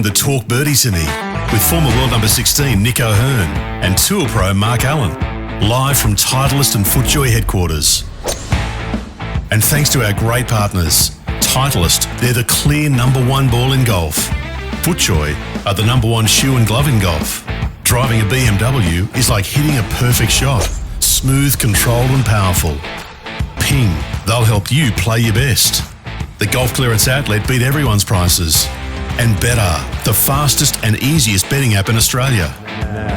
the Talk Birdie Semi with former world number 16 Nick O'Hearn and Tour Pro Mark Allen, live from Titleist and FootJoy headquarters. And thanks to our great partners, Titleist, they're the clear number one ball in golf. FootJoy are the number one shoe and glove in golf. Driving a BMW is like hitting a perfect shot, smooth, controlled and powerful. Ping, they'll help you play your best. The Golf Clearance Outlet beat everyone's prices. And Better, the fastest and easiest betting app in Australia.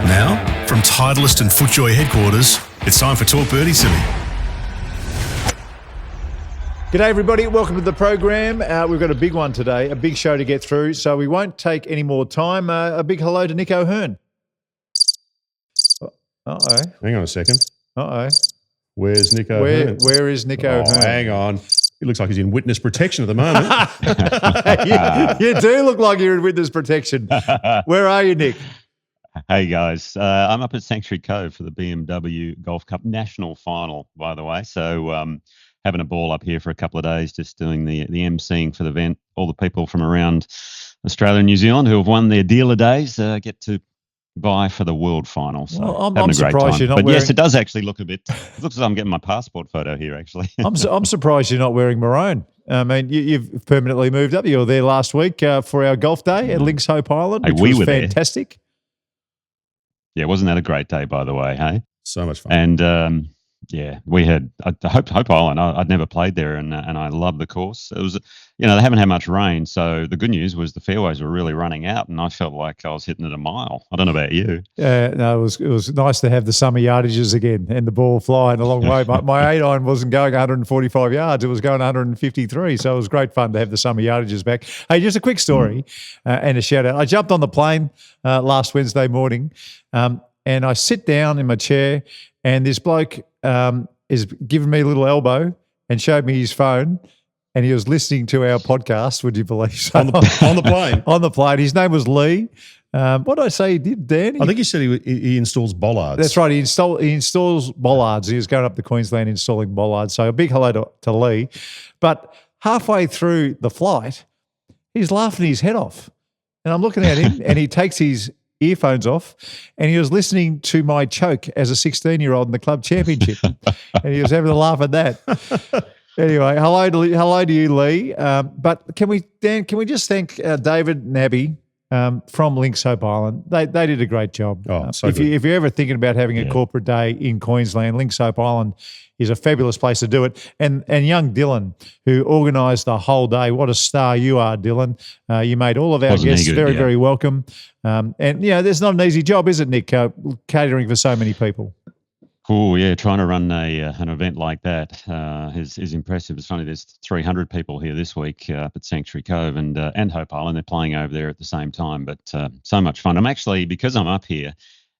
Now, from Titleist and FootJoy headquarters, it's time for Talk Birdie Semi. G'day everybody, welcome to the program. We've got a big one today, a big show to get through, so we won't take any more time. A big hello to Nick O'Hearn. Uh-oh. Hang on a second. Uh-oh. Where's Nick O'Hearn? Where is Nick O'Hearn? Hang on. He looks like he's in witness protection at the moment. you do look like you're in witness protection. Where are you, Nick? Hey, guys. I'm up at Sanctuary Cove for the BMW Golf Cup National Final, by the way. So having a ball up here for a couple of days, just doing the emceeing for the event. All the people from around Australia and New Zealand who have won their dealer days get to vie for the world final. So well, I'm having a great surprised time. you're not but wearing... yes, it does actually look a bit. It looks as I'm getting my passport photo here. Actually, I'm surprised you're not wearing maroon. I mean, you've permanently moved up. You were there last week for our golf day at Links Hope Island, which was fantastic. There. Yeah, wasn't that a great day, by the way? Hey, so much fun. And yeah, we had Hope Island. I'd never played there, and I loved the course. It was, they haven't had much rain, so the good news was the fairways were really running out, and I felt like I was hitting it a mile. I don't know about you. No, it was nice to have the summer yardages again and the ball flying a long way. My 8-iron wasn't going 145 yards; it was going 153. So it was great fun to have the summer yardages back. Hey, just a quick story and a shout out. I jumped on the plane last Wednesday morning, and I sit down in my chair, and this bloke is giving me a little elbow and showed me his phone, and he was listening to our podcast, would you believe? So on the plane? On the plane. His name was Lee. What did I say he did, Dan? I think he said he installs bollards. That's right. He installs bollards. He was going up to Queensland installing bollards. So a big hello to Lee. But halfway through the flight, he's laughing his head off. And I'm looking at him, and he takes his earphones off, and he was listening to my choke as a 16-year-old in the club championship, and he was having a laugh at that. Anyway, hello to you, Lee. But can we just thank David and Abby from Links Hope Island? They did a great job. Oh, so if you're ever thinking about having a corporate day in Queensland, Links Hope Island is a fabulous place to do it. And young Dylan, who organised the whole day, what a star you are, Dylan. You made all of our guests very welcome. And there's not an easy job, is it, Nick, catering for so many people? Oh yeah, trying to run an event like that is impressive. It's funny, there's 300 people here this week up at Sanctuary Cove and Hope Island. They're playing over there at the same time, but so much fun. Because I'm up here,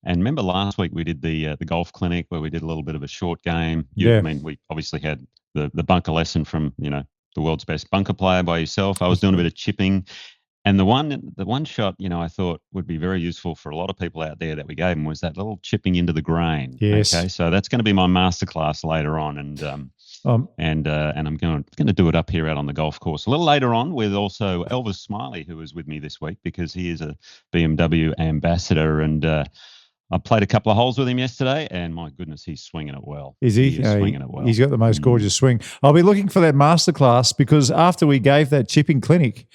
and remember last week we did the golf clinic where we did a little bit of a short game. I mean, we obviously had the bunker lesson from the world's best bunker player by yourself. I was doing a bit of chipping. And the one shot, I thought would be very useful for a lot of people out there that we gave them was that little chipping into the grain. Yes. Okay. So that's going to be my masterclass later on, and I'm going to do it up here out on the golf course a little later on with also Elvis Smylie, who was with me this week because he is a BMW ambassador, and I played a couple of holes with him yesterday, and my goodness, he's swinging it well. Is he? He is swinging it well. He's got the most gorgeous swing. I'll be looking for that masterclass because after we gave that chipping clinic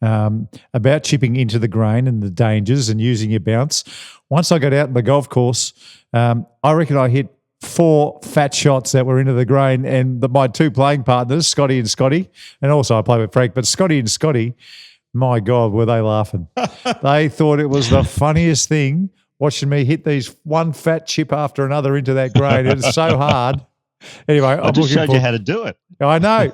about chipping into the grain and the dangers and using your bounce, once I got out on the golf course, I reckon I hit 4 fat shots that were into the grain, and my 2 playing partners, Scotty, and also I play with Frank, but Scotty and Scotty, my God, were they laughing. They thought it was the funniest thing watching me hit these one fat chip after another into that grain. It's so hard. Anyway, I just showed you how to do it. I know,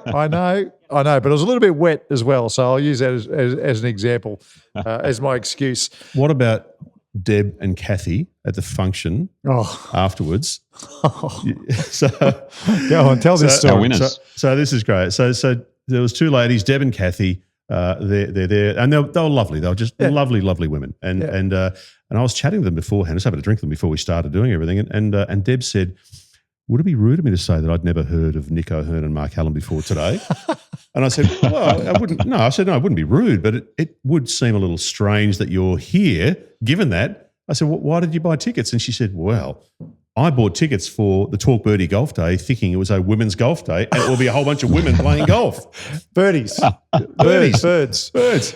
but it was a little bit wet as well, so I'll use that as an example, as my excuse. What about Deb and Kathy at the function afterwards? So go on, tell this story. Our winners. So this is great. So there was 2 ladies, Deb and Kathy. They're there, and they were lovely. They were just lovely women. And I was chatting with them beforehand, just having a drink with them before we started doing everything. And Deb said, would it be rude of me to say that I'd never heard of Nick O'Hearn and Mark Allen before today? And I said, well, I wouldn't. No, I said, no, it wouldn't be rude, but it would seem a little strange that you're here, given that. I said, well, why did you buy tickets? And she said, well, I bought tickets for the Talk Birdie golf day thinking it was a women's golf day and it will be a whole bunch of women playing golf. Birdies. Birdies. Birds.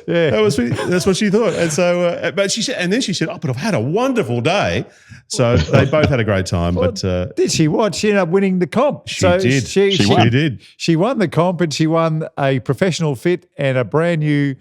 Yeah. That's what she thought. And so, but she said, and then she said, oh, but I've had a wonderful day. So they both had a great time. Well, but did she what? She ended up winning the comp. She did. She did. She won the comp and she won a professional fit and a brand new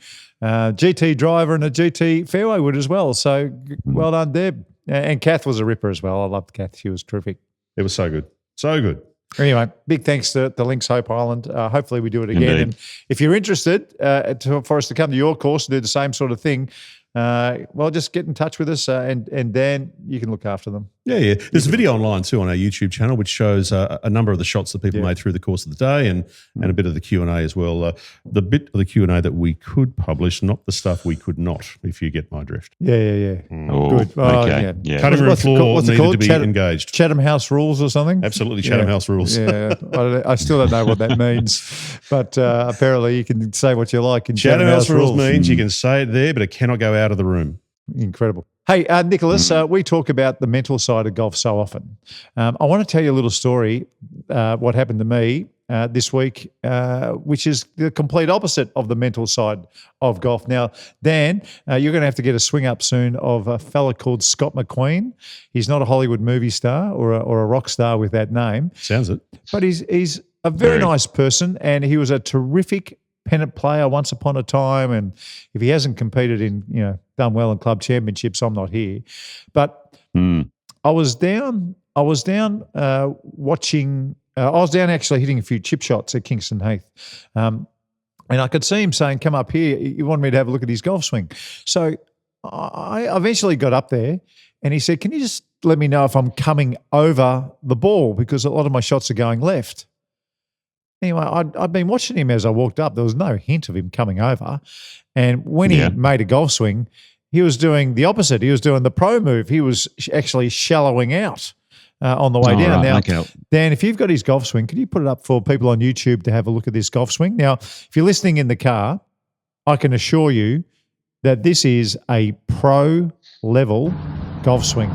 GT driver and a GT fairway wood as well. So well done, Deb. And Kath was a ripper as well. I loved Kath. She was terrific. It was so good. So good. Anyway, big thanks to Links Hope Island. Hopefully we do it again. Indeed. And if you're interested for us to come to your course and do the same sort of thing, well, just get in touch with us and Dan, you can look after them. Yeah. There's a video online too on our YouTube channel which shows a number of the shots that people made through the course of the day and a bit of the Q&A as well. The bit of the Q&A that we could publish, not the stuff we could not, if you get my drift. Yeah. Oh, Good. Okay. Yeah. Cutting room floor needed to be engaged. Chatham House rules or something? Absolutely, Chatham House rules. Yeah, I still don't know what that means, but apparently you can say what you like in Chatham House rules means you can say it there, but it cannot go out of the room. Incredible. Hey, Nicholas, we talk about the mental side of golf so often. I want to tell you a little story, what happened to me this week, which is the complete opposite of the mental side of golf. Now, Dan, you're going to have to get a swing up soon of a fella called Scott McQueen. He's not a Hollywood movie star or a rock star with that name. Sounds it. But he's a very nice person, and he was a terrific pennant player once upon a time, and if he hasn't competed in, done well in club championships, I'm not here. But I was down watching. I was down actually hitting a few chip shots at Kingston Heath, and I could see him saying, "Come up here." He wanted me to have a look at his golf swing. So I eventually got up there, and he said, "Can you just let me know if I'm coming over the ball, because a lot of my shots are going left." Anyway, I'd been watching him as I walked up. There was no hint of him coming over. And when he made a golf swing, he was doing the opposite. He was doing the pro move. He was actually shallowing out on the way down. Right, now, Dan, if you've got his golf swing, can you put it up for people on YouTube to have a look at this golf swing? Now, if you're listening in the car, I can assure you that this is a pro-level golf swing.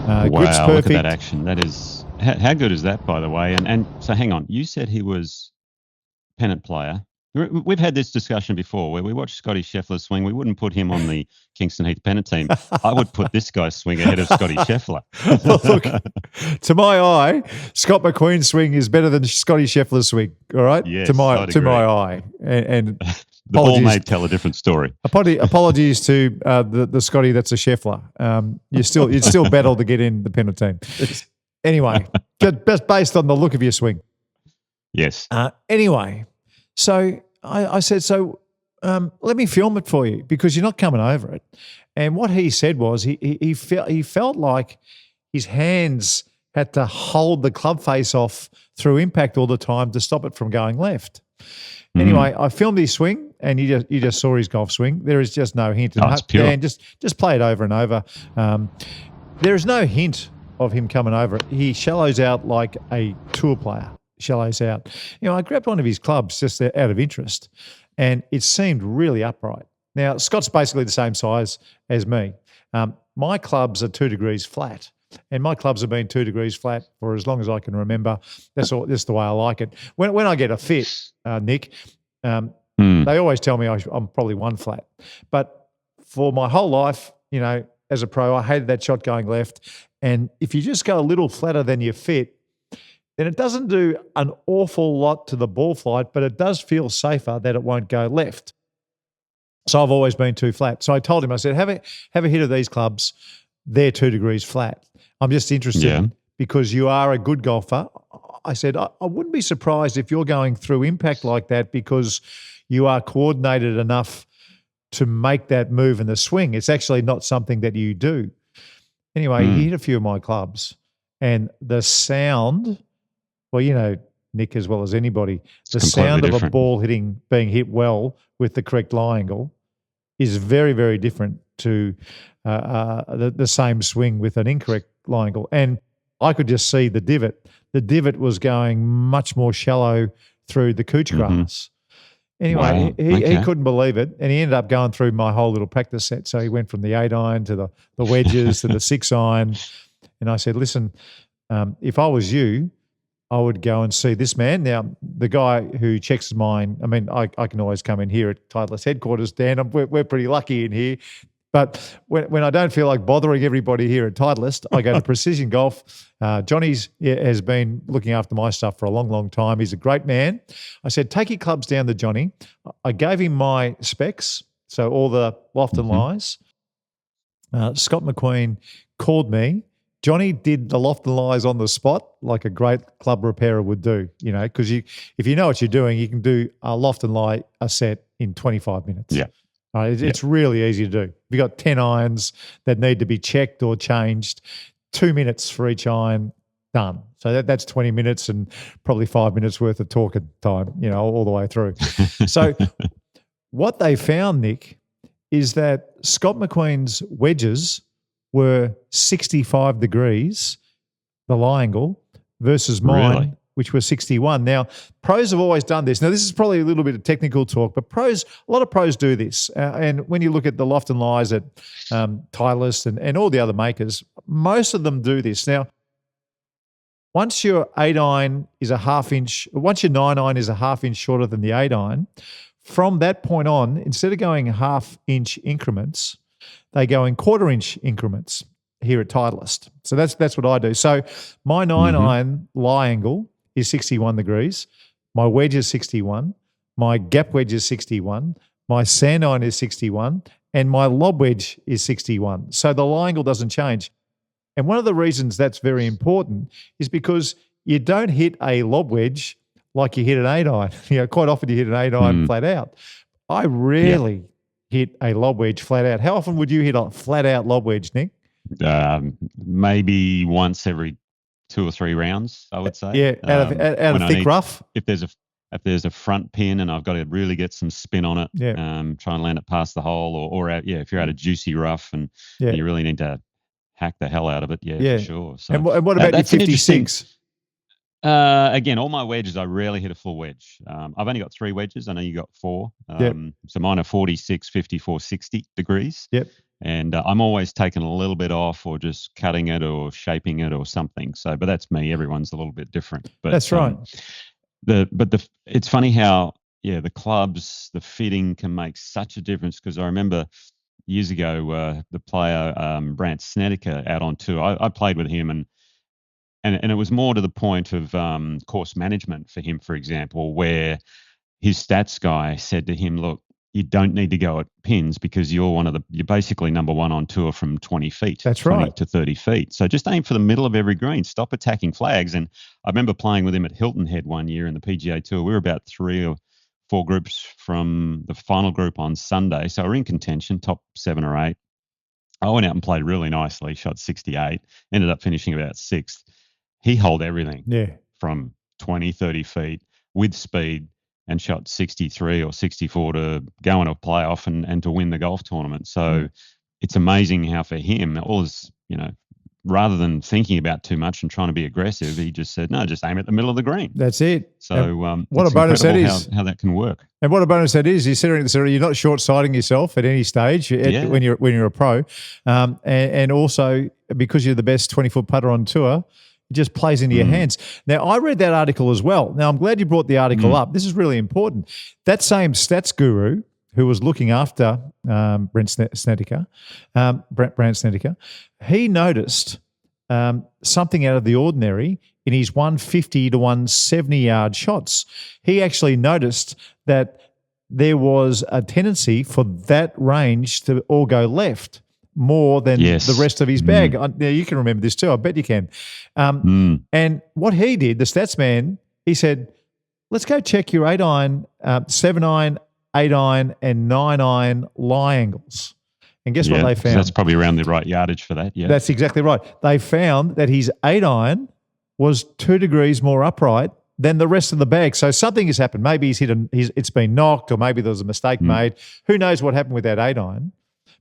Wow, grip's perfect. Look at that action. That is... How good is that, by the way? And so hang on, you said he was a pennant player. We've had this discussion before where we watched Scotty Scheffler swing. We wouldn't put him on the Kingston Heath pennant team. I would put this guy's swing ahead of Scotty Scheffler. Well, look, to my eye, Scott McQueen's swing is better than Scotty Scheffler's swing, all right? Yes, to my eye. And the ball may tell a different story. Apologies to the Scotty that's a Scheffler. You'd still battle to get in the pennant team. Anyway, just based on the look of your swing. Yes. Anyway, so I said, let me film it for you because you're not coming over it. And what he said was he felt like his hands had to hold the club face off through impact all the time to stop it from going left. Anyway, I filmed his swing, and you just saw his golf swing. There is just no hint. Oh, it's pure. Dan, just play it over and over. There is no hint of him coming over it. He shallows out like a tour player shallows out. I grabbed one of his clubs just out of interest, and it seemed really upright. Now, Scott's basically the same size as me. My clubs are 2 degrees flat, and my clubs have been 2 degrees flat for as long as I can remember. That's the way I like it. When I get a fit, Nick, they always tell me I'm probably 1 flat. But for my whole life, as a pro, I hated that shot going left. And if you just go a little flatter than your fit, then it doesn't do an awful lot to the ball flight, but it does feel safer that it won't go left. So I've always been too flat. So I told him, I said, have a hit of these clubs. They're 2 degrees flat. I'm just interested because you are a good golfer. I said, I wouldn't be surprised if you're going through impact like that because you are coordinated enough to make that move in the swing. It's actually not something that you do. Anyway, he hit a few of my clubs, and the sound, well, Nick, as well as anybody, the sound of a ball being hit well with the correct lie angle is very, very different to the same swing with an incorrect lie angle. And I could just see the divot. The divot was going much more shallow through the couch grass. Anyway, Wow. he couldn't believe it, and he ended up going through my whole little practice set. So he went from the 8-iron to the wedges to the 6-iron, and I said, listen, if I was you, I would go and see this man. Now, the guy who checks mine, I mean, I can always come in here at Titleist headquarters, Dan. We're pretty lucky in here. But when I don't feel like bothering everybody here at Titleist, I go to Precision Golf. Johnny's has been looking after my stuff for a long, long time. He's a great man. I said, take your clubs down to Johnny. I gave him my specs, so all the loft and lies. Scott McQueen called me. Johnny did the loft and lies on the spot like a great club repairer would do, because if you know what you're doing, you can do a loft and lie a set in 25 minutes. Yeah. It's really easy to do. If you've got 10 irons that need to be checked or changed, 2 minutes for each iron, done. So that's 20 minutes and probably 5 minutes worth of talking time, all the way through. So what they found, Nick, is that Scott McQueen's wedges were 65 degrees, the lie angle, versus mine, Really? which was 61. Now, pros have always done this. Now, this is probably a little bit of technical talk, but a lot of pros do this. And when you look at the loft and lies at Titleist and all the other makers, most of them do this. Now, once your 8-iron is a half inch, once your 9-iron is a half inch shorter than the 8-iron, from that point on, instead of going half-inch increments, they go in quarter-inch increments here at Titleist. So that's what I do. So my 9-iron lie angle is 61 degrees. My wedge is 61. My gap wedge is 61. My sand iron is 61. And my lob wedge is 61. So the lie angle doesn't change. And one of the reasons that's very important is because you don't hit a lob wedge like you hit an 8-iron. Quite often you hit an 8-iron flat out. I rarely hit a lob wedge flat out. How often would you hit a flat out lob wedge, Nick? Maybe once every 2 or 3 rounds, I would say. Yeah, out of thick rough. If there's a front pin and I've got to really get some spin on it, try and land it past the hole, or out, if you're out of juicy rough and you really need to hack the hell out of it, for sure. So, and what about your 56? Again, all my wedges, I rarely hit a full wedge. I've only got 3 wedges. I know you got 4. So mine are 46, 54, 60 degrees. Yep. And I'm always taking a little bit off or just cutting it or shaping it or something. So, but that's me. Everyone's a little bit different. But that's right. It's funny how, the clubs, the fitting can make such a difference, because I remember years ago, the player Brandt Snedeker out on tour, I played with him and it was more to the point of course management for him, for example, where his stats guy said to him, look, you don't need to go at pins because you're basically number one on tour from 20 feet. That's 20 right. to 30 feet. So just aim for the middle of every green. Stop attacking flags. And I remember playing with him at Hilton Head one year in the PGA Tour. We were about 3 or 4 groups from the final group on Sunday. So we're in contention, top 7 or 8. I went out and played really nicely, shot 68, ended up finishing about 6th. He held everything from 20, 30 feet with speed and shot 63 or 64 to go in a playoff and to win the golf tournament. So it's amazing how for him, rather than thinking about too much and trying to be aggressive, he just said, no, just aim at the middle of the green. That's it. So what a bonus that is. How that can work. And what a bonus that is. You're not short-sighting yourself at any stage when you're a pro. And also because you're the best 20-foot putter on tour, it just plays into your hands. Now, I read that article as well. Now, I'm glad you brought the article up. This is really important. That same stats guru who was looking after Brandt Snedeker, he noticed something out of the ordinary in his 150 to 170 yard shots. He actually noticed that there was a tendency for that range to all go left more than the rest of his bag. Now, you can remember this too. I bet you can. And what he did, the stats man, he said, let's go check your 8-iron, 7-iron, 8-iron, and 9-iron lie angles. And guess what they found? That's probably around the right yardage for that, That's exactly right. They found that his 8-iron was 2 degrees more upright than the rest of the bag. So something has happened. Maybe it's been knocked, or maybe there was a mistake made. Who knows what happened with that 8-iron?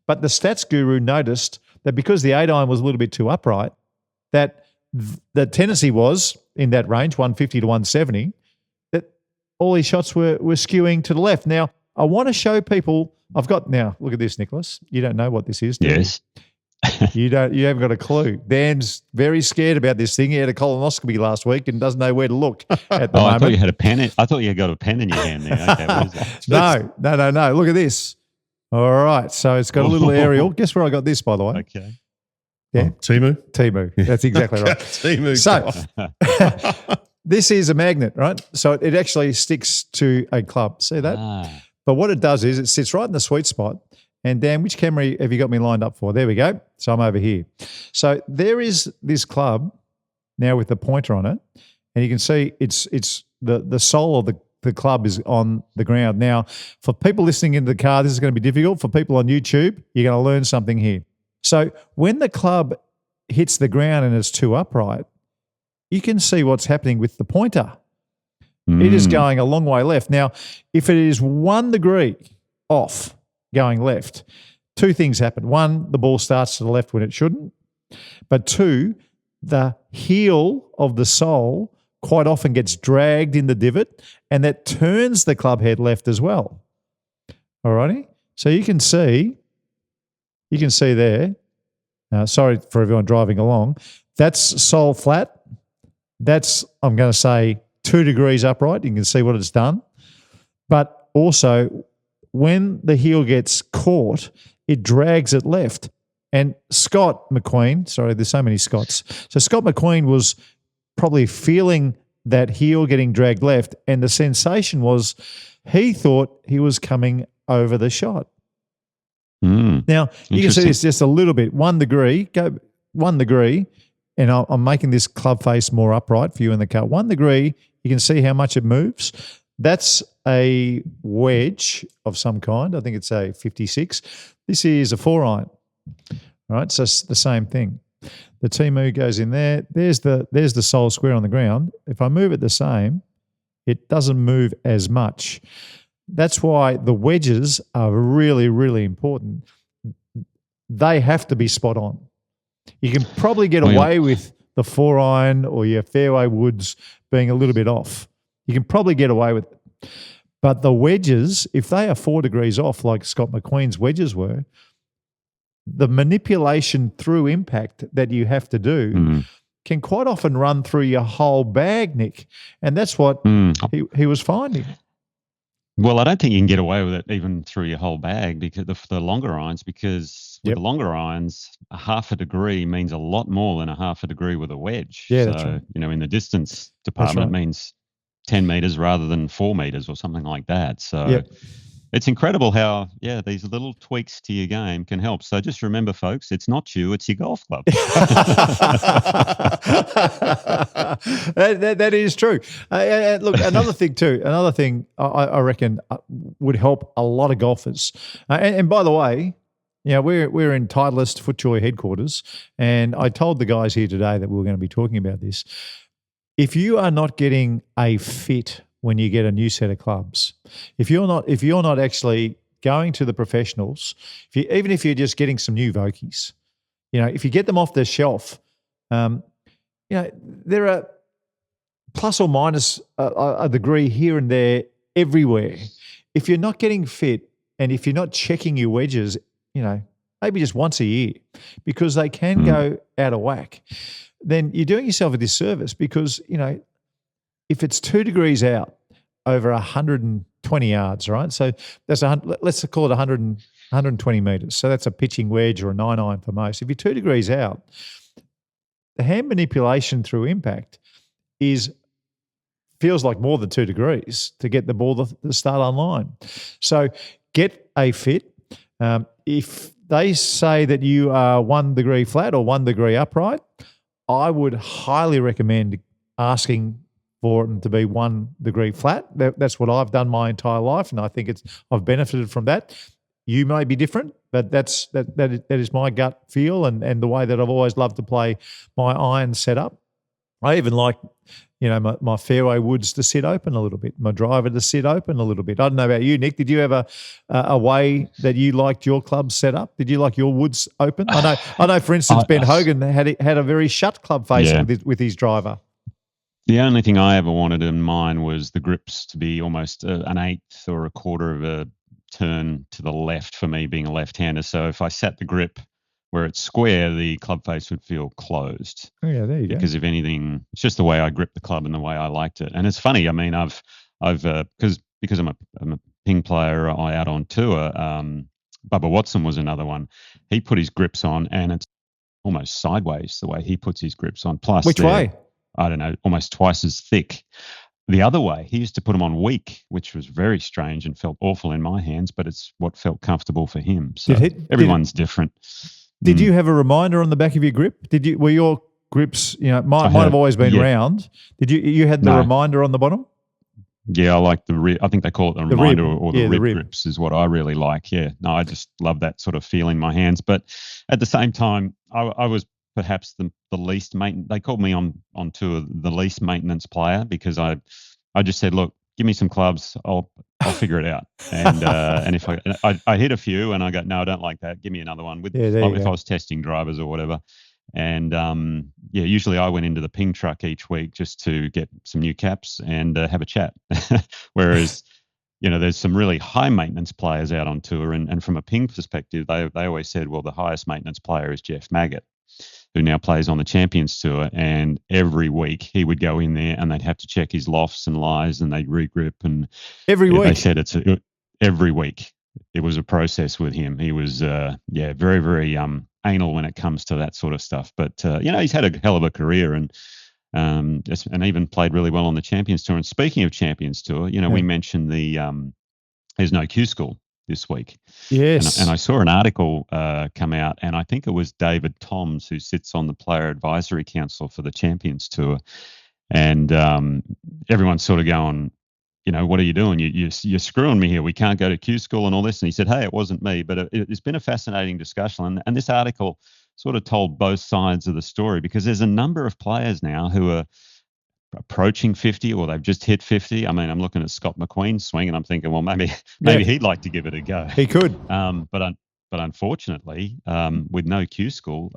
But the stats guru noticed that because the 8-iron was a little bit too upright, that the tendency was in that range, 150 to 170, that all these shots were skewing to the left. Now, I want to show people. Now, look at this, Nicholas. You don't know what this is, do Yes. You haven't got a clue. Dan's very scared about this thing. He had a colonoscopy last week and doesn't know where to look at the moment. I thought you had a pen. I thought you had got a pen in your hand there. Okay, what is that? No. Look at this. All right. So it's got a little aerial. Guess where I got this, by the way? Okay. Yeah. Temu. That's exactly right. Temu. So this is a magnet, right? So it actually sticks to a club. See that? But what it does is it sits right in the sweet spot. And Dan, which camera have you got me lined up for? There we go. So I'm over here. So there is this club now with the pointer on it, and you can see it's the sole of the club is on the ground. Now, for people listening in the car, this is going to be difficult. For people on YouTube, you're going to learn something here. So when the club hits the ground and it's too upright, you can see what's happening with the pointer. It is going a long way left. Now, if it is 1 degree off going left, two things happen. One, the ball starts to the left when it shouldn't. But two, the heel of the sole quite often gets dragged in the divot, and that turns the club head left as well. All righty? So you can see there, sorry for everyone driving along, that's sole flat. That's, I'm going to say, 2 degrees upright. You can see what it's done. But also, when the heel gets caught, it drags it left. And Scott McQueen, sorry, there's so many Scotts. So Scott McQueen was probably feeling that heel getting dragged left, and the sensation was he thought he was coming over the shot. Now, you can see this just a little bit. 1 degree, go 1 degree, and I'm making this club face more upright for you in the car. 1 degree, you can see how much it moves. That's a wedge of some kind. I think it's a 56. This is a 4-iron. All right, so it's the same thing. The Temu goes in there. There's the sole square on the ground. If I move it the same, it doesn't move as much. That's why the wedges are really, really important. They have to be spot on. You can probably get away with the 4-iron or your fairway woods being a little bit off. You can probably get away with it. But the wedges, if they are 4 degrees off, like Scott McQueen's wedges were, the manipulation through impact that you have to do can quite often run through your whole bag, Nick. And that's what he was finding. Well, I don't think you can get away with it even through your whole bag because the longer irons, because with the longer irons, a 1/2 degree means a lot more than a 1/2 degree with a wedge. Yeah, so, that's right. in the distance department, it means 10 meters rather than 4 meters or something like that. So it's incredible how, these little tweaks to your game can help. So just remember, folks, it's not you, it's your golf club. That is true. Look, another thing I reckon would help a lot of golfers. And by the way, we're in Titleist FootJoy headquarters, and I told the guys here today that we were going to be talking about this. If you are not getting a fit when you get a new set of clubs, if you're not actually going to the professionals, even if you're just getting some new Vokies, if you get them off the shelf, there are plus or minus a degree here and there everywhere. If you're not getting fit and if you're not checking your wedges, maybe just once a year, because they can go out of whack, then you're doing yourself a disservice because, if it's 2 degrees out over 120 yards, right? So that's let's call it 120 meters. So that's a pitching wedge or a 9-iron for most. If you're 2 degrees out, the hand manipulation through impact feels like more than 2 degrees to get the ball to start on line. So get a fit. If they say that you are 1 degree flat or 1 degree upright, I would highly recommend asking for them to be 1 degree flat. That's what I've done my entire life, and I think I've benefited from that. You may be different, but that is my gut feel and the way that I've always loved to play my iron setup. I even like, my fairway woods to sit open a little bit, my driver to sit open a little bit. I don't know about you, Nick. Did you have a way that you liked your club set up? Did you like your woods open? I know. For instance, Ben Hogan had a very shut club face with his driver. The only thing I ever wanted in mine was the grips to be almost an eighth or a quarter of a turn to the left for me, being a left-hander. So if I sat the grip where it's square, the club face would feel closed. Oh, yeah, there you go. Because if anything, it's just the way I grip the club and the way I liked it. And it's funny. I mean, I've because I'm a ping player out on tour. Bubba Watson was another one. He put his grips on, and it's almost sideways the way he puts his grips on. Plus, which way? I don't know, almost twice as thick. The other way, he used to put them on weak, which was very strange and felt awful in my hands, but it's what felt comfortable for him. So everyone's different. Did you have a reminder on the back of your grip? Were your grips, mine have always been round. Did you had the reminder on the bottom? Yeah, I like the rib. I think they call it the reminder or the rib grips is what I really like. Yeah, no, I just love that sort of feel in my hands. But at the same time, I was perhaps the least maintenance. They called me on tour the least maintenance player because I just said, look, give me some clubs, I'll figure it out. And if I hit a few and I go, no, I don't like that. Give me another one. If I was testing drivers or whatever. And usually I went into the ping truck each week just to get some new caps and have a chat. Whereas, there's some really high maintenance players out on tour, and from a ping perspective, they always said, well, the highest maintenance player is Jeff Maggott, who now plays on the Champions Tour, and every week he would go in there and they'd have to check his lofts and lies and they'd regrip. And every week they said every week it was a process with him. He was very, very anal when it comes to that sort of stuff. But he's had a hell of a career and even played really well on the Champions Tour. And speaking of Champions Tour, we mentioned there's no Q School this week. Yes. And I saw an article come out, and I think it was David Toms, who sits on the Player Advisory Council for the Champions Tour. And everyone's sort of going, what are you doing? You're screwing me here. We can't go to Q School and all this. And he said, hey, it wasn't me. But it's been a fascinating discussion. And this article sort of told both sides of the story, because there's a number of players now who are approaching 50 or they've just hit 50. I mean, I'm looking at Scott McQueen's swing and I'm thinking, well, maybe he'd like to give it a go. He could. But unfortunately, with no Q School,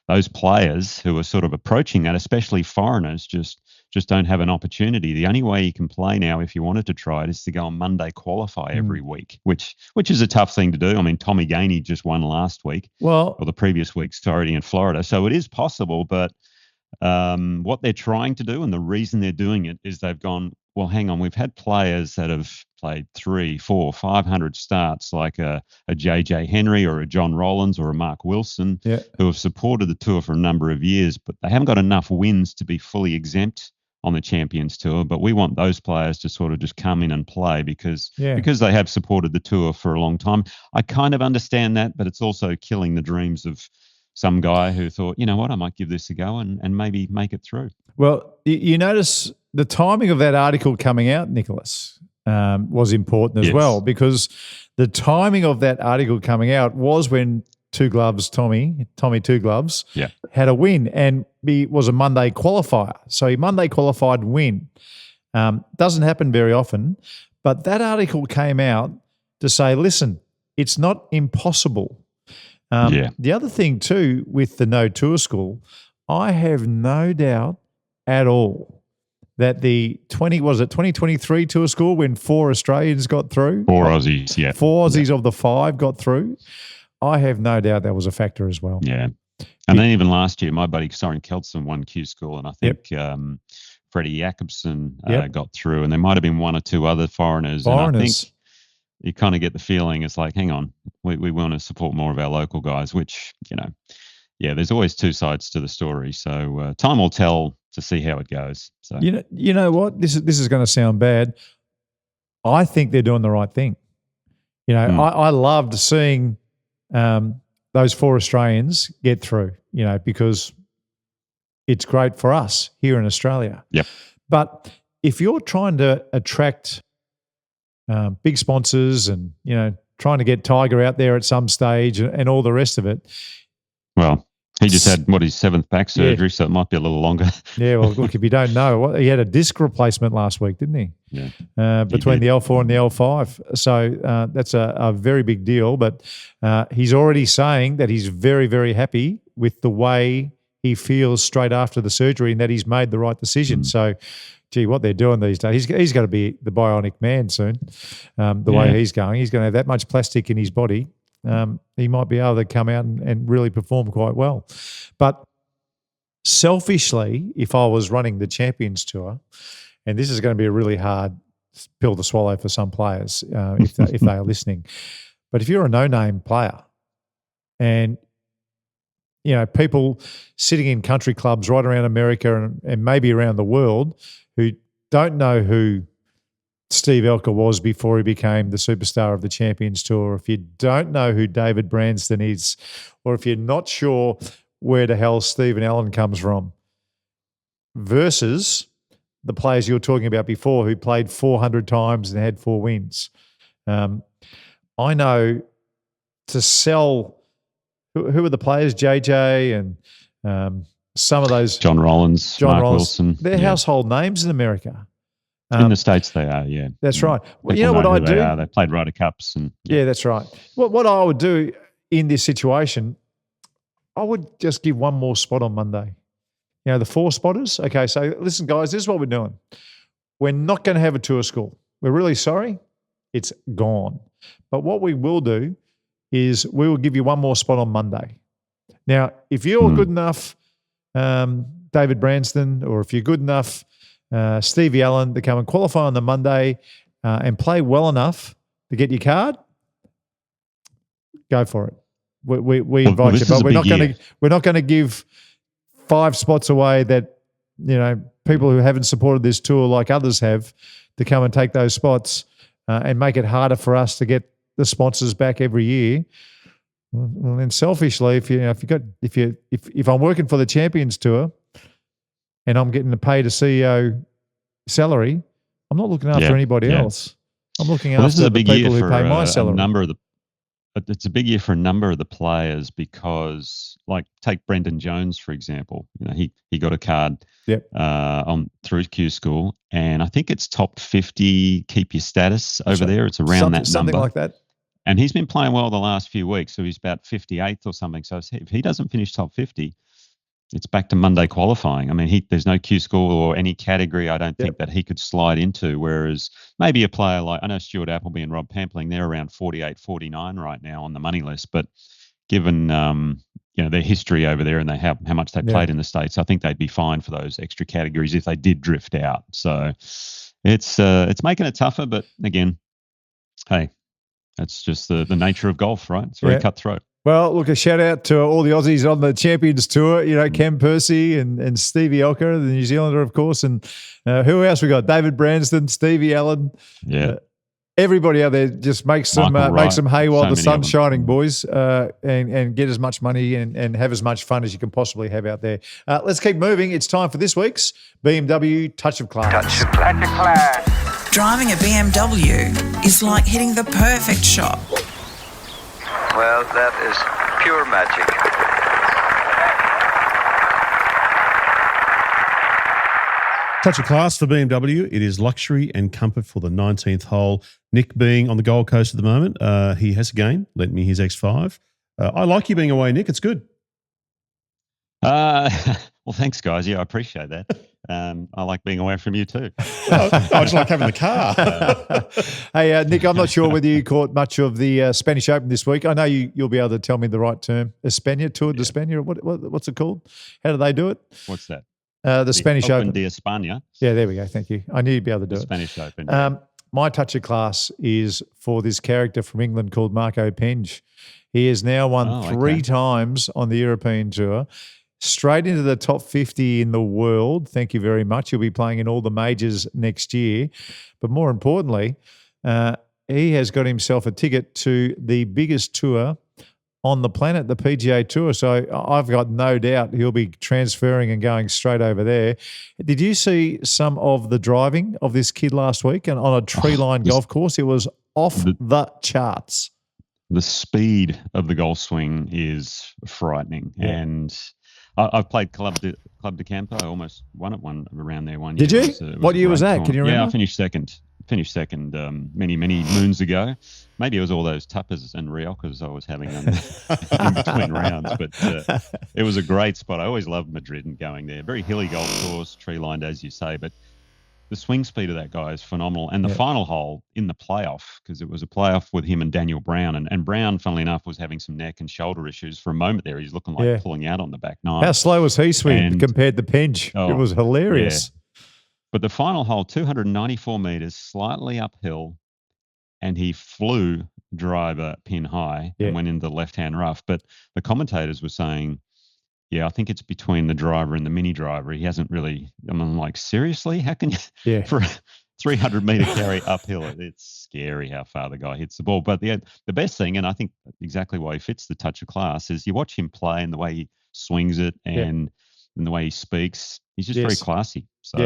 those players who are sort of approaching that, especially foreigners, just don't have an opportunity. The only way you can play now, if you wanted to try it, is to go on Monday qualify every week, which is a tough thing to do. I mean, Tommy Gainey just won last week, or the previous week, sorry, in Florida. So it is possible, but what they're trying to do and the reason they're doing it is they've gone, well, hang on, we've had players that have played 300, 400, 500 starts, like a JJ Henry or a John Rowlands or a Mark Wilson, who have supported the tour for a number of years, but they haven't got enough wins to be fully exempt on the Champions Tour. But we want those players to sort of just come in and play because they have supported the tour for a long time. I kind of understand that, but it's also killing the dreams of some guy who thought, you know what, I might give this a go and maybe make it through. Well, you notice the timing of that article coming out, Nicholas, was important as well, because the timing of that article coming out was when Tommy Two Gloves, had a win and he was a Monday qualifier. So he Monday qualified win. Doesn't happen very often, but that article came out to say, listen, it's not impossible. The other thing too with the no tour school, I have no doubt at all that the 2023 tour school, when 4 Australians got through, 4 Aussies, 4 Aussies of the 5 got through. I have no doubt that was a factor as well. Yeah. And then even last year, my buddy Soren Keltsen won Q School, and I think Freddie Jacobson got through, and there might have been 1 or 2 other foreigners. And I think you kind of get the feeling it's like, hang on, we want to support more of our local guys, which, there's always 2 sides to the story. So time will tell to see how it goes. So you know what? This is going to sound bad. I think they're doing the right thing. I loved seeing those 4 Australians get through, because it's great for us here in Australia. Yep. But if you're trying to attract big sponsors and, trying to get Tiger out there at some stage and all the rest of it. Well, he just had, his 7th back surgery, so it might be a little longer. Yeah, well, look, if you don't know, he had a disc replacement last week, didn't he? Yeah. Between the L4 and the L5. So that's a very big deal. But he's already saying that he's very, very happy with the way he feels straight after the surgery and that he's made the right decision. So, gee, what they're doing these days, he's going to be the bionic man soon. The way he's going, he's going to have that much plastic in his body. He might be able to come out and really perform quite well. But selfishly, if I was running the Champions Tour, and this is going to be a really hard pill to swallow for some players if they are listening, but if you're a no-name player and people sitting in country clubs right around America and maybe around the world who don't know who Steve Elker was before he became the superstar of the Champions Tour, if you don't know who David Branston is, or if you're not sure where the hell Stephen Allen comes from, versus the players you were talking about before who played 400 times and had 4 wins. I know to sell who are the players, JJ and some of those. John Rollins, Mark Wilson. They're household names in America. In the States they are, yeah. That's right. Well, People you know what I do? They played Ryder Cups. Yeah, that's right. What I would do in this situation, I would just give one more spot on Monday. The 4 spotters. Okay, so listen, guys, this is what we're doing. We're not going to have a tour school. We're really sorry. It's gone. But what we will do is we will give you one more spot on Monday. Now, if you're good enough, David Branston, or if you're good enough, Stevie Allen, to come and qualify on the Monday and play well enough to get your card, go for it. We invite you, but we're not going to give 5 spots away that people who haven't supported this tour like others have to come and take those spots and make it harder for us to get the sponsors back every year. Well, then selfishly, if I'm working for the Champions Tour and I'm getting paid a CEO salary, I'm not looking after anybody else. I'm looking after the people who pay my salary. It's a big year for a number of the players because, like, take Brendan Jones for example. He got a card through Q School, and I think it's top 50. Keep your status over there. It's around that number, something like that. And he's been playing well the last few weeks, so he's about 58th or something. So if he doesn't finish top 50, it's back to Monday qualifying. I mean, there's no Q School or any category I don't think that he could slide into, whereas maybe a player like, I know Stuart Appleby and Rob Pampling, they're around 48, 49 right now on the money list, but given their history over there and how much they played in the States, I think they'd be fine for those extra categories if they did drift out. So it's making it tougher, but again, hey, that's just the nature of golf, right? It's very cutthroat. Well, look, a shout out to all the Aussies on the Champions Tour, Cam Percy and Stevie Elker, the New Zealander, of course. And who else we got? David Branston, Stevie Allen. Yeah. Everybody out there, just make some hay while the sun's shining, boys, and get as much money and have as much fun as you can possibly have out there. Let's keep moving. It's time for this week's BMW Touch of Class. Touch of Class. Driving a BMW is like hitting the perfect shot. Well, that is pure magic. Touch of class for BMW. It is luxury and comfort for the 19th hole. Nick being on the Gold Coast at the moment, he has again lent me his X5. I like you being away, Nick. It's good. Well, thanks, guys. Yeah, I appreciate that. I like being away from you too. I just like having the car. Hey, Nick, I'm not sure whether you caught much of the Spanish Open this week. I know you'll be able to tell me the right term. España, Tour de España, what's it called? How do they do it? What's that? The Spanish Open. de España. Yeah, there we go. Thank you. I knew you'd be able to do it. Spanish Open. My touch of class is for this character from England called Marco Penge. He has now won 3 times on the European Tour. Straight into the top 50 in the world. Thank you very much. He'll be playing in all the majors next year. But more importantly, he has got himself a ticket to the biggest tour on the planet, the PGA Tour. So I've got no doubt he'll be transferring and going straight over there. Did you see some of the driving of this kid last week and on a tree-lined golf course? It was off the charts. The speed of the golf swing is frightening. Yeah. And I've played Club de Campo. I almost won it around there one year. Did you? What year was that? Can you remember? Yeah, I finished second. finished second many moons ago. Maybe it was all those tapas and riojas I was having in between rounds, but it was a great spot. I always loved Madrid and going there. Very hilly golf course, tree lined as you say, but the swing speed of that guy is phenomenal. And the final hole in the playoff, because it was a playoff with him and Daniel Brown, and Brown, funnily enough, was having some neck and shoulder issues for a moment there. He's looking like pulling out on the back nine. How slow was he swinging compared to Penge? It was hilarious. Yeah. But the final hole, 294 meters, slightly uphill, and he flew driver pin high and went into the left-hand rough. But the commentators were saying, I think it's between the driver and the mini driver. He hasn't really, I'm like, seriously? How can you, for a 300-meter carry uphill, it's scary how far the guy hits the ball. But the best thing, and I think exactly why he fits the touch of class, is you watch him play and the way he swings it and the way he speaks. He's just very classy. So,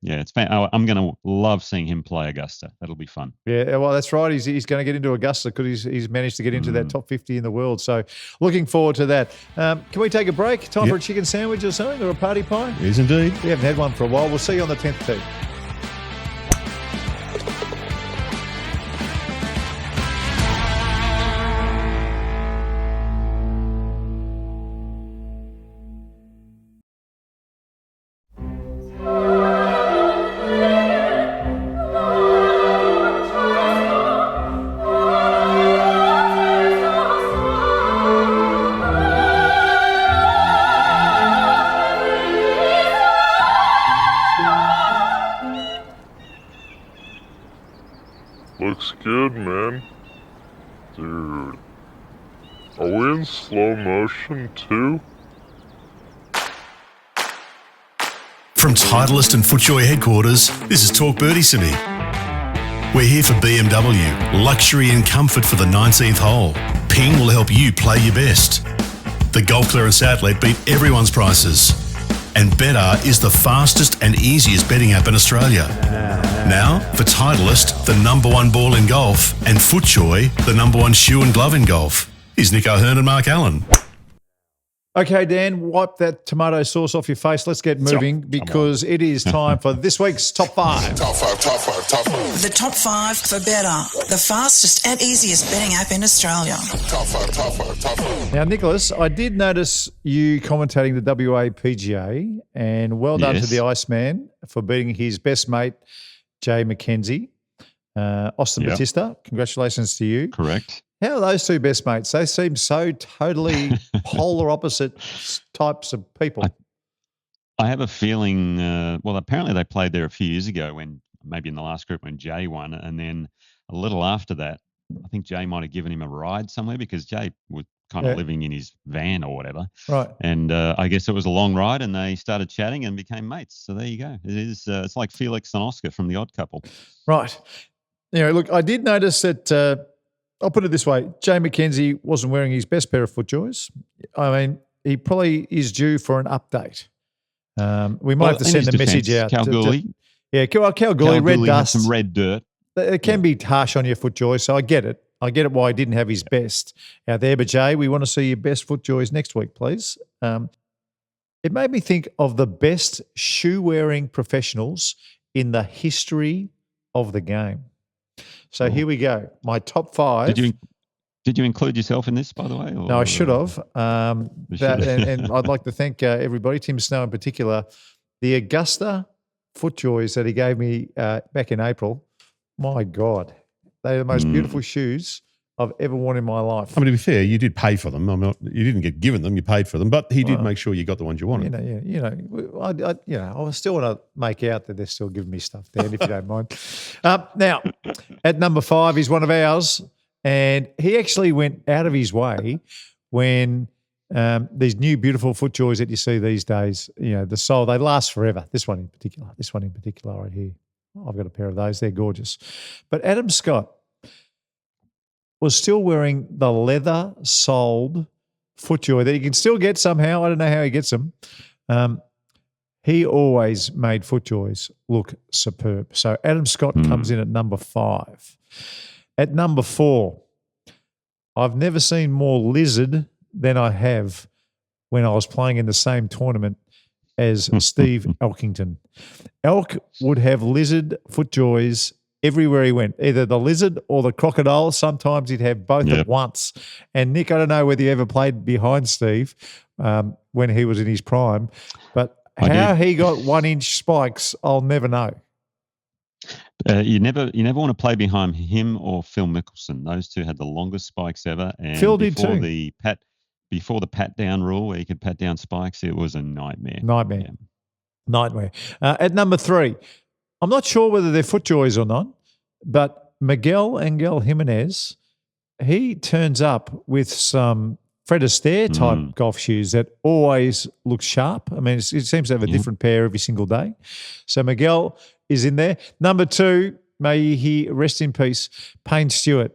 it's I'm going to love seeing him play Augusta. That'll be fun. Yeah, well, that's right. He's going to get into Augusta because he's managed to get into that top 50 in the world. So looking forward to that. Can we take a break? Time for a chicken sandwich or something, or a party pie? Yes, indeed. We haven't had one for a while. We'll see you on the 10th tee. Looks good, man. Dude. Are we in slow motion, too? From Titleist and FootJoy headquarters, this is Talk Birdie Simi. We're here for BMW, luxury and comfort for the 19th hole. Ping will help you play your best. The golf clearance outlet beat everyone's prices. And Betr is the fastest and easiest betting app in Australia. Now, for Titleist, the #1 ball in golf, and FootJoy, the #1 shoe and glove in golf, is Nick O'Hearn and Mark Allen. Okay, Dan, wipe that tomato sauce off your face. Let's get moving because it is time for this week's Top 5. Top 5, top 5, top 5. The top 5 for Betr, the fastest and easiest betting app in Australia. Top 5, top 5, top 5. Now, Nicholas, I did notice you commentating the WA PGA, and well done to the Iceman for beating his best mate, Jay McKenzie. Austin Batista, congratulations to you. Correct. How are those two best mates? They seem so totally polar opposite types of people. I have a feeling, apparently they played there a few years ago when, maybe in the last group when Jay won. And then a little after that, I think Jay might have given him a ride somewhere because Jay was kind of living in his van or whatever. Right. And I guess it was a long ride and they started chatting and became mates. So there you go. It is, it's like Felix and Oscar from The Odd Couple. Right. Look, I did notice that, I'll put it this way. Jay McKenzie wasn't wearing his best pair of FootJoys. I mean, he probably is due for an update. We might have to send a message out. Kalgoorlie. Kalgoorlie, red dust. Some red dirt. It can be harsh on your FootJoys, so I get it. I get it why he didn't have his best out there. But, Jay, we want to see your best FootJoys next week, please. It made me think of the best shoe-wearing professionals in the history of the game. So here we go. My top 5. Did you include yourself in this, by the way? Or? No, I should have. And I'd like to thank everybody, Tim Snow in particular, the Augusta FootJoys that he gave me back in April. My God, they're the most beautiful shoes I've ever worn in my life. I mean, to be fair, you did pay for them. You didn't get given them; you paid for them. But he did make sure you got the ones you wanted. I still want to make out that they're still giving me stuff, Dan, if you don't mind. Now, at number 5 is one of ours, and he actually went out of his way when these new beautiful FootJoys that you see these days, the sole, they last forever. This one in particular right here. I've got a pair of those. They're gorgeous. But Adam Scott was still wearing the leather-soled FootJoy that you can still get somehow. I don't know how he gets them. He always made FootJoys look superb. So Adam Scott comes in at number 5. At number 4, I've never seen more lizard than I have when I was playing in the same tournament as Steve Elkington. Elk would have lizard FootJoys everywhere he went, either the lizard or the crocodile. Sometimes he'd have both at once. And Nick, I don't know whether you ever played behind Steve when he was in his prime, but how he got 1-inch spikes, I'll never know. You never want to play behind him or Phil Mickelson. Those two had the longest spikes ever. And Phil did too. Before the pat down rule, where you could pat down spikes, it was a nightmare. Nightmare. At number 3, I'm not sure whether they're FootJoys or not, but Miguel Angel Jimenez, he turns up with some Fred Astaire type golf shoes that always look sharp. I mean, it seems to have a different pair every single day. So Miguel is in there. Number 2, may he rest in peace, Payne Stewart.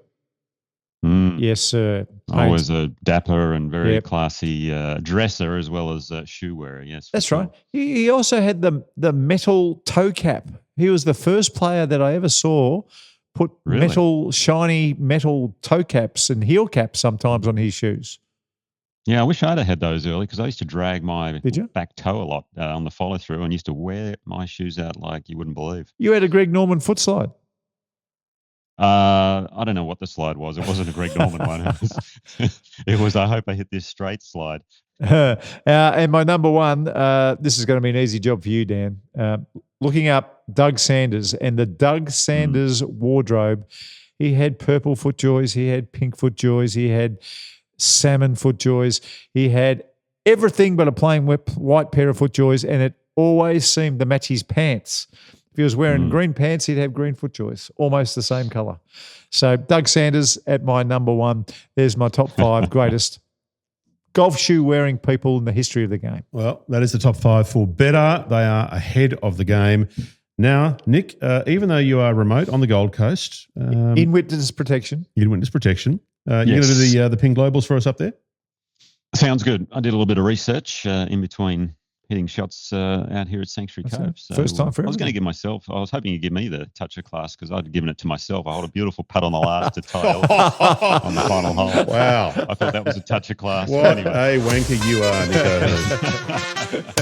Yes, sir. Always a dapper and very classy dresser as well as shoe wearer. Yes, that's right. He also had the metal toe cap. He was the first player that I ever saw put shiny metal toe caps and heel caps sometimes on his shoes. Yeah, I wish I'd have had those early because I used to drag my back toe a lot on the follow through and used to wear my shoes out like you wouldn't believe. You had a Greg Norman foot slide. I don't know what the slide was. It wasn't a Greg Norman one. It was, I hope I hit this straight slide. And my number 1, this is going to be an easy job for you, Dan. Looking up Doug Sanders and the Doug Sanders wardrobe. He had purple FootJoys. He had pink FootJoys. He had salmon FootJoys. He had everything but a plain white pair of FootJoys, and it always seemed to match his pants. If he was wearing green pants, he'd have green FootJoys, almost the same colour. So Doug Sanders at my number 1. There's my top 5 greatest golf shoe wearing people in the history of the game. Well, that is the top 5 for better. They are ahead of the game. Now, Nick, even though you are remote on the Gold Coast. In witness protection. You're going to do the Ping Globals for us up there? Sounds good. I did a little bit of research in between hitting shots out here at Sanctuary Cove. So first time for everyone. I was going to give myself, I was hoping you'd give me the toucher class because I'd given it to myself. I hold a beautiful putt on the last to tie Elvis on the final hole. Wow. I thought that was a toucher class. What anyway. a wanker you are, Nico.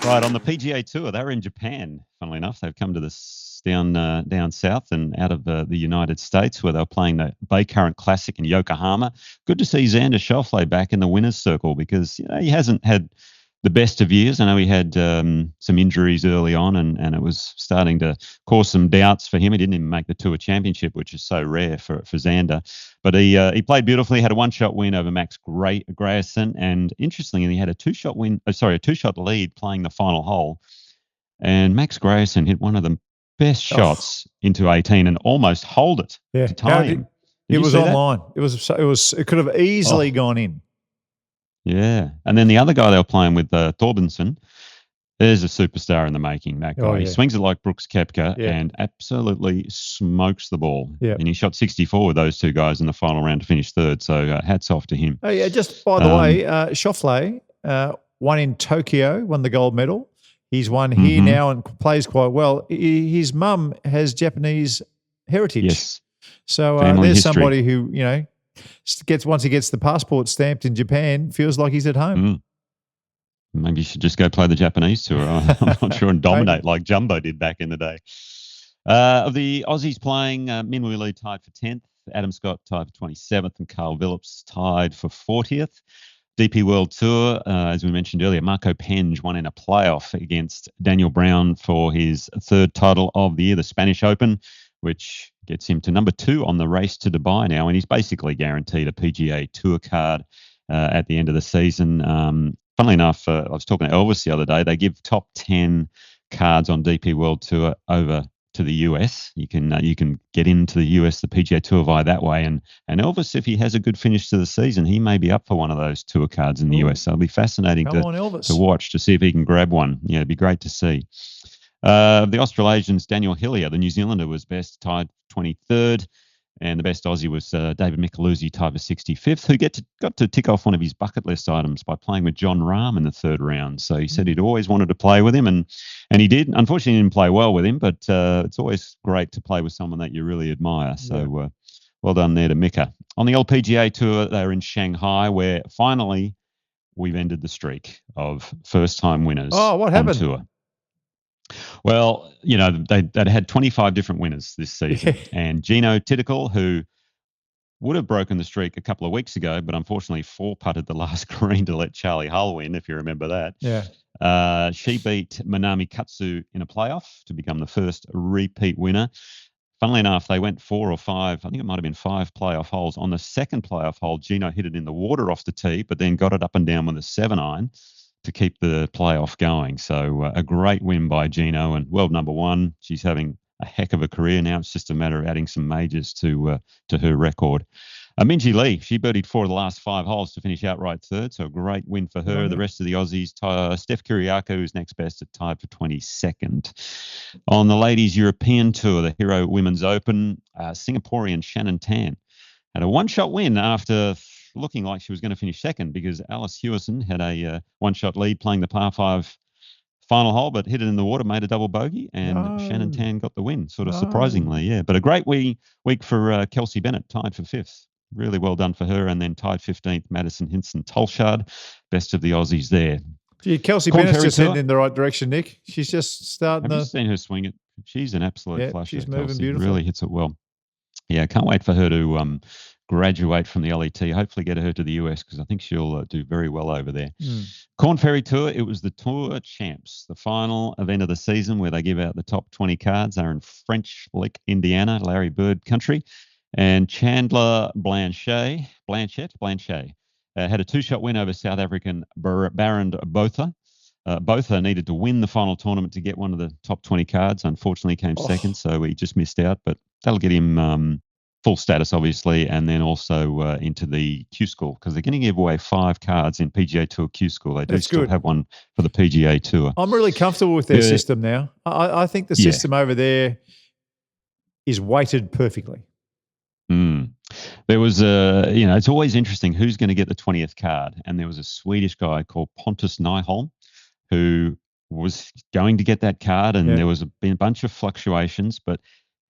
Right, on the PGA Tour, they were in Japan, funnily enough. They've come to this down south and out of the United States where they were playing the Bay Current Classic in Yokohama. Good to see Xander Schauffele back in the winner's circle because he hasn't had the best of years. I know he had some injuries early on and it was starting to cause some doubts for him. He didn't even make the Tour Championship, which is so rare for Xander. But he played beautifully, had a 1-shot win over Max Grayson, and interestingly, he had a 2-shot lead playing the final hole. And Max Grayson hit one of the best shots into 18 and almost hold it to tie him. It was online. That? It could have easily gone in. Yeah. And then the other guy they were playing with, Torbenson, there's a superstar in the making, that guy. He swings it like Brooks Koepka and absolutely smokes the ball. Yeah. And he shot 64 with those two guys in the final round to finish third. So hats off to him. Oh, yeah. Just by the way, Schauffele won in Tokyo, won the gold medal. He's won here now and plays quite well. His mum has Japanese heritage. Yes. So there's somebody who, once he gets the passport stamped in Japan, feels like he's at home. Maybe you should just go play the Japanese tour. I'm not sure, and dominate like Jumbo did back in the day. Of the Aussies playing, Min Woo Lee tied for 10th, Adam Scott tied for 27th, and Carl Phillips tied for 40th. DP World Tour, as we mentioned earlier, Marco Penge won in a playoff against Daniel Brown for his 3rd title of the year, the Spanish Open, which gets him to number 2 on the race to Dubai now, and he's basically guaranteed a PGA Tour card at the end of the season. Funnily enough, I was talking to Elvis the other day. They give top 10 cards on DP World Tour over to the US. You can get into the US, the PGA Tour via that way. And Elvis, if he has a good finish to the season, he may be up for one of those tour cards in the US. So it'll be fascinating to watch to see if he can grab one. Yeah, it'd be great to see. The Australasians, Daniel Hillier, the New Zealander, was best, tied 23rd. And the best Aussie was David Micheluzzi, tied for 65th, who got to tick off one of his bucket list items by playing with John Rahm in the 3rd round. So he said he'd always wanted to play with him, and he did. Unfortunately, he didn't play well with him, but it's always great to play with someone that you really admire. So well done there to Mika. On the LPGA Tour, they were in Shanghai, where finally we've ended the streak of first-time winners what on happened? tour. Well, they'd had 25 different winners this season. Yeah. And Gino Tidical, who would have broken the streak a couple of weeks ago, but unfortunately four-putted the last green to let Charlie Hull win, if you remember that. Yeah. She beat Manami Katsu in a playoff to become the first repeat winner. Funnily enough, they went 4 or 5, I think it might have been 5 playoff holes. On the second playoff hole, Gino hit it in the water off the tee, but then got it up and down with a 7-iron to keep the playoff going. So a great win by Gino, and world number 1. She's having a heck of a career now. It's just a matter of adding some majors to her record. Minjee Lee, she birdied 4 of the last 5 holes to finish outright third, so a great win for her. The rest of the Aussies, Steph Kiriakou, who's next best, at tied for 22nd. On the Ladies European Tour, the Hero Women's Open, Singaporean Shannon Tan had a one-shot win after looking like she was going to finish second, because Alice Hewison had a one-shot lead playing the par 5 final hole, but hit it in the water, made a double bogey, and Shannon Tan got the win, sort of surprisingly, yeah. But a great week for Kelsey Bennett, tied for 5th. Really well done for her. And then tied 15th, Madison Hinson Tolshard, best of the Aussies there. Gee, Kelsey Bennett's just heading in the right direction, Nick. She's just starting. Have you seen her swing it? She's an absolute flasher. She's moving Kelsey. beautifully. Really hits it well. Yeah, can't wait for her to graduate from the LET. Hopefully get her to the US, because I think she'll do very well over there. Cornferry Tour, it was the Tour Champs, the final event of the season where they give out the top 20 cards. They're in French Lick, Indiana, Larry Bird country. And Chandler Blanchet had a 2-shot win over South African Barend Botha. Botha needed to win the final tournament to get one of the top 20 cards. Unfortunately, came second, so he just missed out. But that'll get him full status, obviously, and then also into the Q School, because they're going to give away 5 cards in PGA Tour Q School. They do still have one for the PGA Tour. I'm really comfortable with their system now. I think the system over there is weighted perfectly. There was it's always interesting who's going to get the 20th card. And there was a Swedish guy called Pontus Nyholm who was going to get that card, and there was been a bunch of fluctuations, but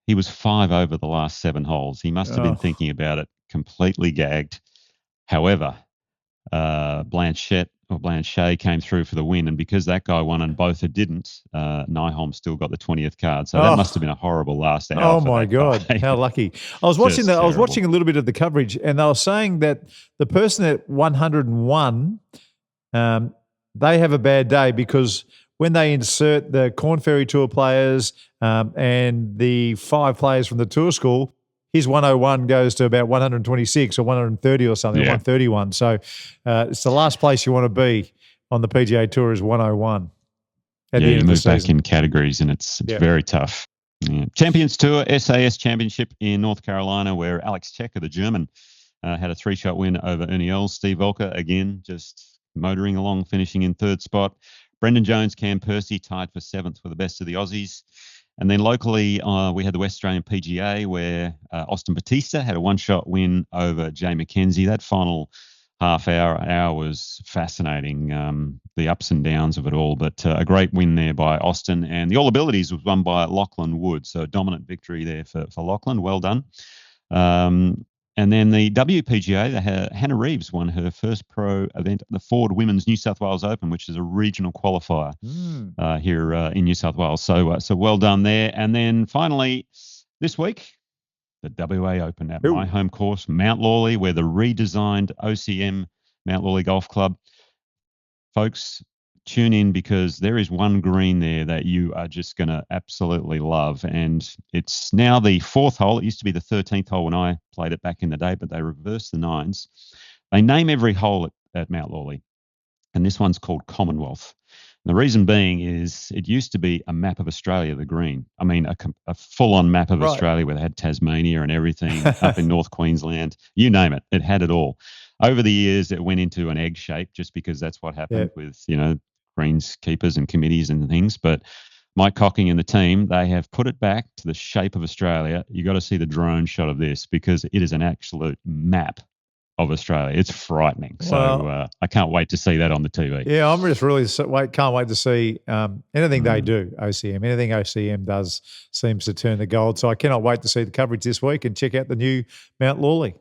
he was 5 over the last 7 holes. He must have been thinking about it, completely gagged. However, Blanchet came through for the win, and because that guy won and Botha didn't, Nyholm still got the 20th card. So that must have been a horrible last hour. Oh my God, how lucky! I was watching I was watching a little bit of the coverage, and they were saying that the person at 101, they have a bad day, because when they insert the Cornferry Tour players and the 5 players from the Tour School, his 101 goes to about 126 or 130 or something, 131. So it's the last place you want to be on the PGA Tour is 101. You move back in categories, and it's very tough. Yeah. Champions Tour, SAS Championship in North Carolina, where Alex Checker, the German, had a 3-shot win over Ernie Els. Steve Volker, again, just motoring along, finishing in 3rd spot. Brendan Jones, Cam Percy tied for 7th for the best of the Aussies. And then locally, we had the West Australian PGA, where Austin Batista had a 1-shot win over Jay McKenzie. That final half hour was fascinating, the ups and downs of it all. But a great win there by Austin. And the All Abilities was won by Lachlan Wood. So a dominant victory there for Lachlan. Well done. And then the WPGA, Hannah Reeves won her first pro event, the Ford Women's New South Wales Open, which is a regional qualifier here in New South Wales. So well done there. And then finally, this week, the WA Open at my home course, Mount Lawley, where the redesigned OCM Mount Lawley Golf Club. Folks, tune in, because there is one green there that you are just going to absolutely love. And it's now the 4th hole. It used to be the 13th hole when I played it back in the day, but they reversed the 9s. They name every hole at Mount Lawley, and this one's called Commonwealth. And the reason being is it used to be a map of Australia, the green. I mean, a full-on map of Australia, where they had Tasmania and everything up in North Queensland. You name it, it had it all. Over the years, it went into an egg shape, just because that's what happened with, greenskeepers and committees and things. But Mike Cocking and the team, they have put it back to the shape of Australia. You got to see the drone shot of this, because it is an absolute map of Australia. It's frightening. So I can't wait to see that on the TV. Yeah, I'm just really can't wait to see anything they do, OCM. Anything OCM does seems to turn to gold. So I cannot wait to see the coverage this week and check out the new Mount Lawley.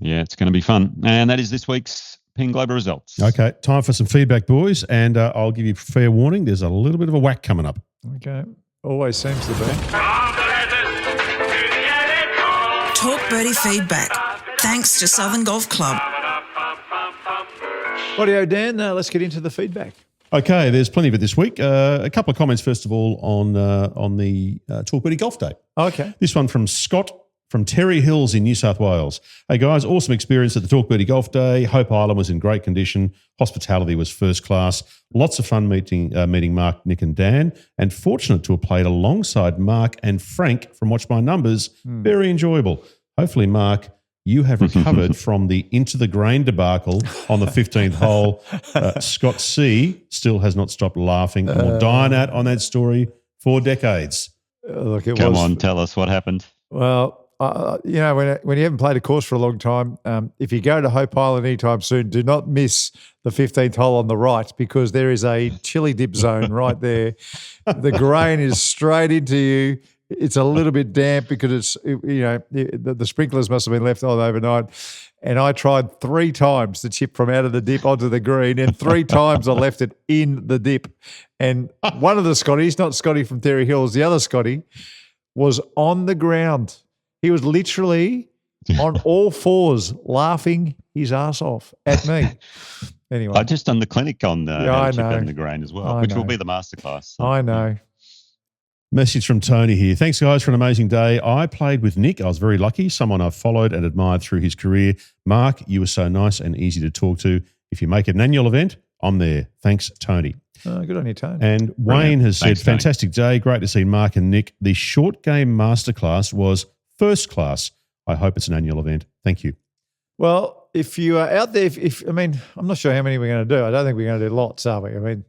Yeah, it's going to be fun. And that is this week's ping global results. Okay, time for some feedback, boys, and I'll give you fair warning. There's a little bit of a whack coming up. Okay. Always seems to be. Talk Birdie feedback. Thanks to Southern Golf Club. Audio, Dan, let's get into the feedback. Okay, there's plenty of it this week. A couple of comments, first of all, on the Talk Birdie Golf Day. Okay. This one from Scott from Terry Hills in New South Wales. Hey, guys, awesome experience at the Talk Birdie Golf Day. Hope Island was in great condition. Hospitality was first class. Lots of fun meeting Mark, Nick and Dan, and fortunate to have played alongside Mark and Frank from Watch My Numbers. Very enjoyable. Hopefully, Mark, you have recovered from the into the grain debacle on the 15th hole. Scott C. still has not stopped laughing and will dine out on that story for decades. Look, Come on, tell us what happened. Well, when you haven't played a course for a long time, if you go to Hope Island anytime soon, do not miss the 15th hole on the right, because there is a chili dip zone right there. The grain is straight into you. It's a little bit damp because the sprinklers must have been left on overnight. And I tried 3 times to chip from out of the dip onto the green, and 3 times I left it in the dip. And one of the Scotties, not Scotty from Terry Hills, the other Scotty, was on the ground. He was literally on all fours laughing his ass off at me. Anyway. I just done the clinic on I chip know. in the grain as well, which will be the masterclass. So. I know. Message from Tony here. Thanks, guys, for an amazing day. I played with Nick. I was very lucky. Someone I've followed and admired through his career. Mark, you were so nice and easy to talk to. If you make it an annual event, I'm there. Thanks, Tony. Oh, good on you, Tony. And Wayne has Thanks, said, Tony. fantastic day. Great to see Mark and Nick. The short game masterclass was first class. I hope it's an annual event. Thank you. Well, if you are out there, I'm not sure how many we're going to do. I don't think we're going to do lots, are we? I mean,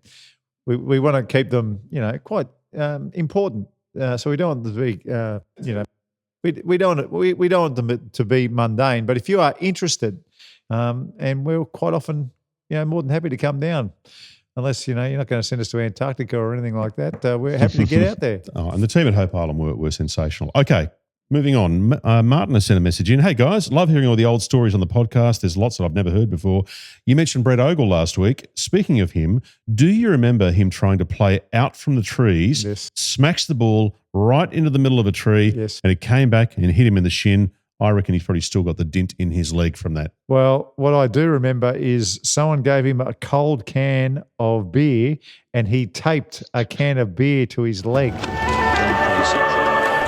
we want to keep them, quite important. So we don't want them to be, we don't want them to be mundane. But if you are interested, and we're quite often, more than happy to come down. Unless, you're not going to send us to Antarctica or anything like that. We're happy to get out there. Oh, and the team at Hope Island were sensational. Okay, moving on. Martin has sent a message in. Hey, guys, love hearing all the old stories on the podcast. There's lots that I've never heard before. You mentioned Brett Ogle last week. Speaking of him, do you remember him trying to play out from the trees, Yes. smacks the ball right into the middle of a tree, Yes. and it came back and hit him in the shin? I reckon he's probably still got the dint in his leg from that. Well, what I do remember is someone gave him a cold can of beer and he taped a can of beer to his leg.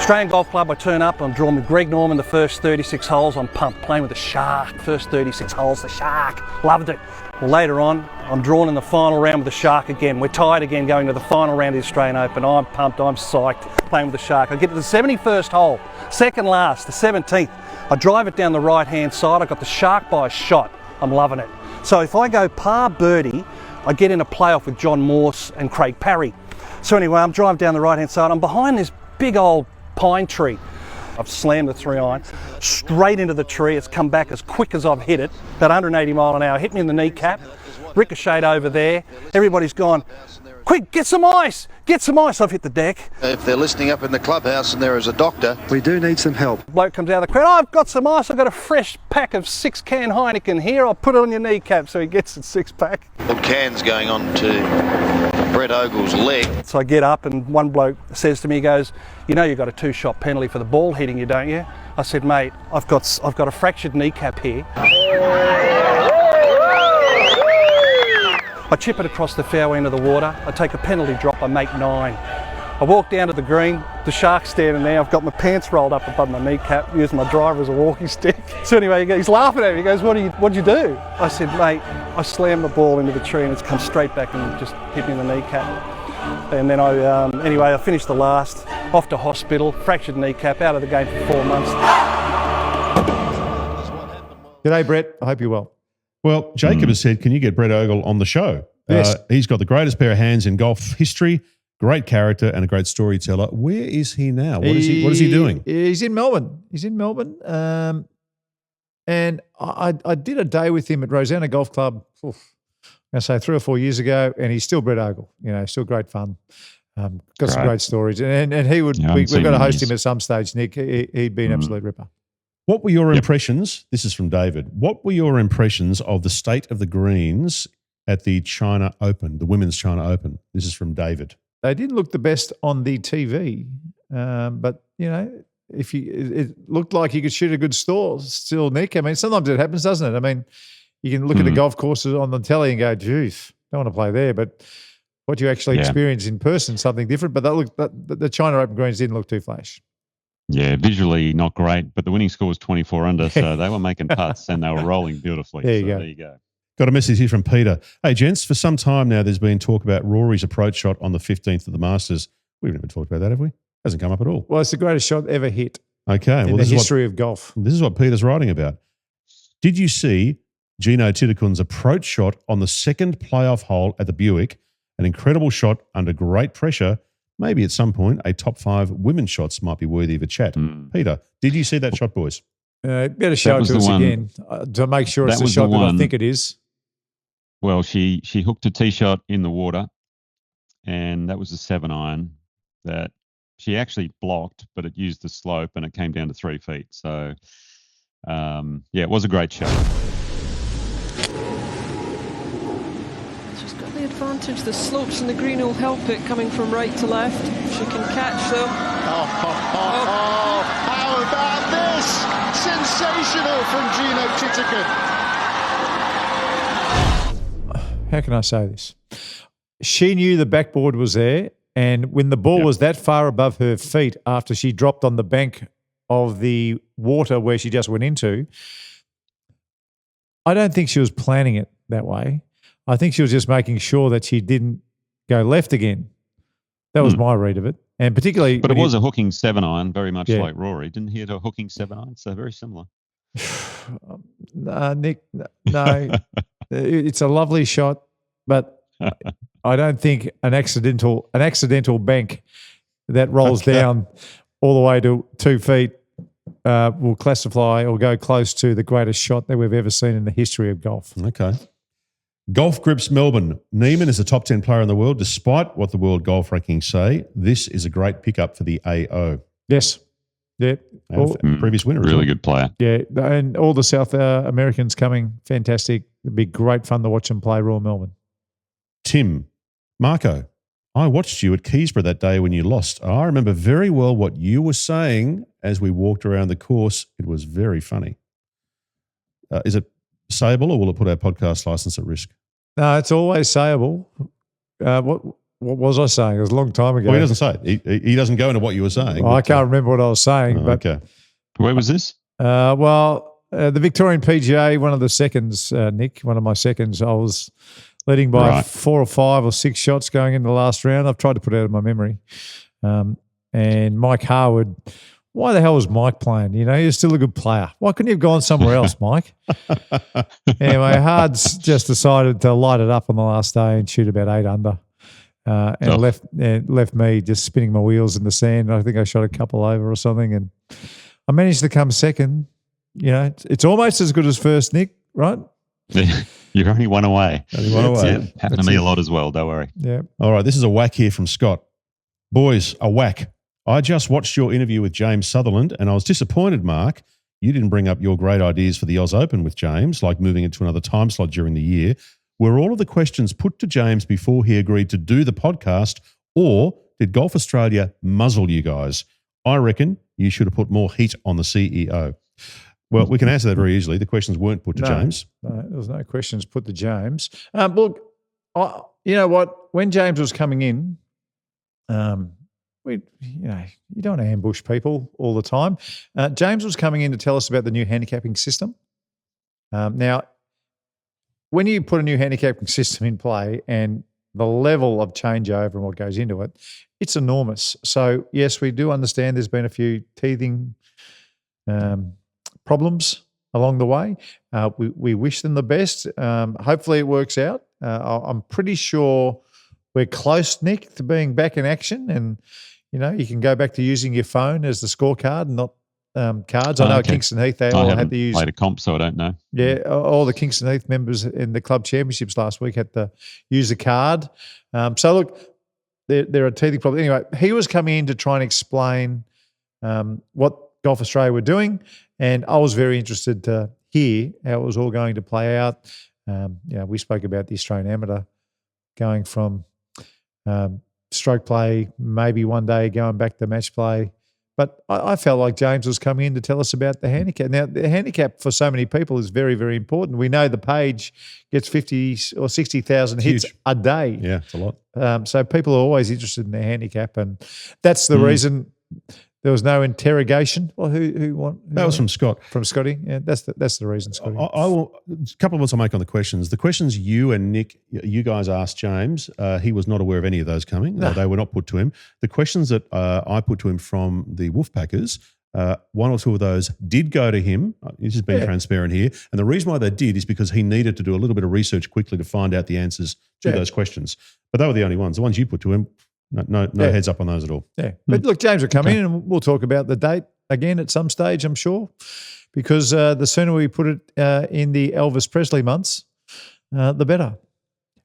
Australian Golf Club, I turn up, I'm drawn with Greg Norman the first 36 holes, I'm pumped, playing with the Shark, first 36 holes, the Shark, loved it. Well, later on, I'm drawn in the final round with the Shark again. We're tied again going to the final round of the Australian Open. I'm pumped, I'm psyched, playing with the Shark. I get to the 71st hole, second last, the 17th. I drive it down the right-hand side, I got the Shark by a shot. I'm loving it. So if I go par birdie, I get in a playoff with John Morse and Craig Parry. So anyway, I'm driving down the right-hand side, I'm behind this big old pine tree. I've slammed the 3-iron straight into the tree. It's come back as quick as I've hit it, about 180 mile an hour. Hit me in the kneecap, ricocheted over there. Everybody's gone, quick, get some ice, get some ice. I've hit the deck. If they're listening up in the clubhouse and there is a doctor, we do need some help. Bloke comes out of the crowd, I've got some ice. I've got a fresh pack of 6-can Heineken here. I'll put it on your kneecap. So he gets the 6-pack. Old cans going on to Brett Ogle's leg. So I get up and one bloke says to me, he goes, you know you've got a 2-shot penalty for the ball hitting you, don't you? I said, mate, I've got a fractured kneecap here. I chip it across the fairway into the water. I take a penalty drop, I make 9. I walk down to the green, the Shark's standing there, I've got my pants rolled up above my kneecap, using my driver as a walking stick. So anyway, he's laughing at me, he goes, what'd you do? I said, mate, I slammed the ball into the tree and it's come straight back and just hit me in the kneecap. And then I finished the last, off to hospital, fractured kneecap, out of the game for 4 months. G'day, Brett. I hope you're well. Well, Jacob has said, can you get Brett Ogle on the show? Yes. He's got the greatest pair of hands in golf history, great character and a great storyteller. Where is he now? What is he doing? He's in Melbourne. And I did a day with him at Rosanna Golf Club, I say 3 or 4 years ago, and he's still Brett Ogle, still great fun. Got some great stories. And he would, we've got to host him at some stage, Nick. He'd be an absolute ripper. What were your impressions? This is from David. What were your impressions of the state of the greens at the China Open, the Women's China Open? This is from David. They didn't look the best on the TV, but, it looked like you could shoot a good still, Nick. I mean, sometimes it happens, doesn't it? I mean, you can look at the golf courses on the telly and go, geez, don't want to play there. But what you actually experience in person, something different. But the China Open greens didn't look too flash. Yeah, visually not great, but the winning score was 24 under, so they were making putts and they were rolling beautifully. There you go. Got a message here from Peter. Hey, gents, for some time now there's been talk about Rory's approach shot on the 15th of the Masters. We've never talked about that, have we? Hasn't come up at all. Well, it's the greatest shot ever hit in the history of golf. This is what Peter's writing about. Did you see Gino Titakun's approach shot on the second playoff hole at the Buick? An incredible shot under great pressure. Maybe at some point a top 5 women's shots might be worthy of a chat. Peter, did you see that shot, boys? Better show it to us again to make sure it's the shot that I think it is. Well, she hooked a tee shot in the water, and that was a 7-iron that she actually blocked, but it used the slope and it came down to 3 feet. So, it was a great shot. She's got the advantage. The slopes in the green will help it coming from right to left. She can catch them. How about this? Sensational from Gino Titakun. How can I say this? She knew the backboard was there, and when the ball was that far above her feet after she dropped on the bank of the water where she just went into, I don't think she was planning it that way. I think she was just making sure that she didn't go left again. That was my read of it. And particularly... But it was a hooking 7-iron, very much like Rory. Didn't he hit a hooking 7-iron? So very similar. Nick, no. It's a lovely shot, but I don't think an accidental bank that rolls down all the way to 2 feet will classify or go close to the greatest shot that we've ever seen in the history of golf. Okay. Golf Grips Melbourne. Neiman is a top 10 player in the world, despite what the world golf rankings say. This is a great pickup for the AO. Yes. Yeah. Previous winner. Really good player. Yeah. And all the South Americans coming. Fantastic. It'd be great fun to watch them play Royal Melbourne. Tim. Marco. I watched you at Keysborough that day when you lost. I remember very well what you were saying as we walked around the course. It was very funny. Is it sayable, or will it put our podcast license at risk? No, it's always sayable. What was I saying? It was a long time ago. Well, he doesn't say it. He doesn't go into what you were saying. I can't remember what I was saying. But okay. Where was this? The Victorian PGA, one of the seconds, Nick, one of my seconds, I was leading by 4 or 5 or 6 shots going in the last round. I've tried to put it out of my memory. And Mike Harwood, why the hell was Mike playing? You know, you're still a good player. Why couldn't you have gone somewhere else, Mike? Anyway, Hard's just decided to light it up on the last day and shoot about 8 under. And left me just spinning my wheels in the sand. I think I shot a couple over or something, and I managed to come second. You know, it's almost as good as first, Nick, right? You're only one away. Yeah, happened to me a lot as well. Don't worry. Yeah. All right, this is a whack here from Scott. Boys, a whack. I just watched your interview with James Sutherland, and I was disappointed, Mark. You didn't bring up your great ideas for the Oz Open with James, like moving it to another time slot during the year. Were all of the questions put to James before he agreed to do the podcast, or did Golf Australia muzzle you guys? I reckon you should have put more heat on the CEO. Well, we can answer that very easily. The questions weren't put to James. No, there was no questions put to James. Look, you know what? When James was coming in, you don't want to ambush people all the time. James was coming in to tell us about the new handicapping system. Now, when you put a new handicapping system in play and the level of changeover and what goes into it, it's enormous. So, yes, we do understand there's been a few teething problems along the way. We wish them the best. Hopefully it works out. I'm pretty sure we're close, Nick, to being back in action, and you can go back to using your phone as the scorecard and not cards. I know at Kingston Heath they all had to use. Played a comp, so I don't know. Yeah, all the Kingston Heath members in the club championships last week had to use a card. So look, there are teething problems. Anyway, he was coming in to try and explain what Golf Australia were doing, and I was very interested to hear how it was all going to play out. We spoke about the Australian Amateur going from stroke play, maybe one day going back to match play. But I felt like James was coming in to tell us about the handicap. Now, the handicap for so many people is very, very important. We know the page gets 50 or 60,000 hits a day. Yeah, it's a lot. So people are always interested in their handicap, and that's the reason there was no interrogation. Well, who won? That was from Scott. From Scotty. Yeah, that's the reason, Scotty. I will. A couple of points I'll make on the questions. The questions you and Nick, you guys asked James, he was not aware of any of those coming. No. They were not put to him. The questions that I put to him from the Wolfpackers, one or two of those did go to him. He's just being transparent here. And the reason why they did is because he needed to do a little bit of research quickly to find out the answers to those questions. But they were the only ones. The ones you put to him, no heads up on those at all. Yeah. But look, James will come in and we'll talk about the date again at some stage, I'm sure, because the sooner we put it in the Elvis Presley months, the better.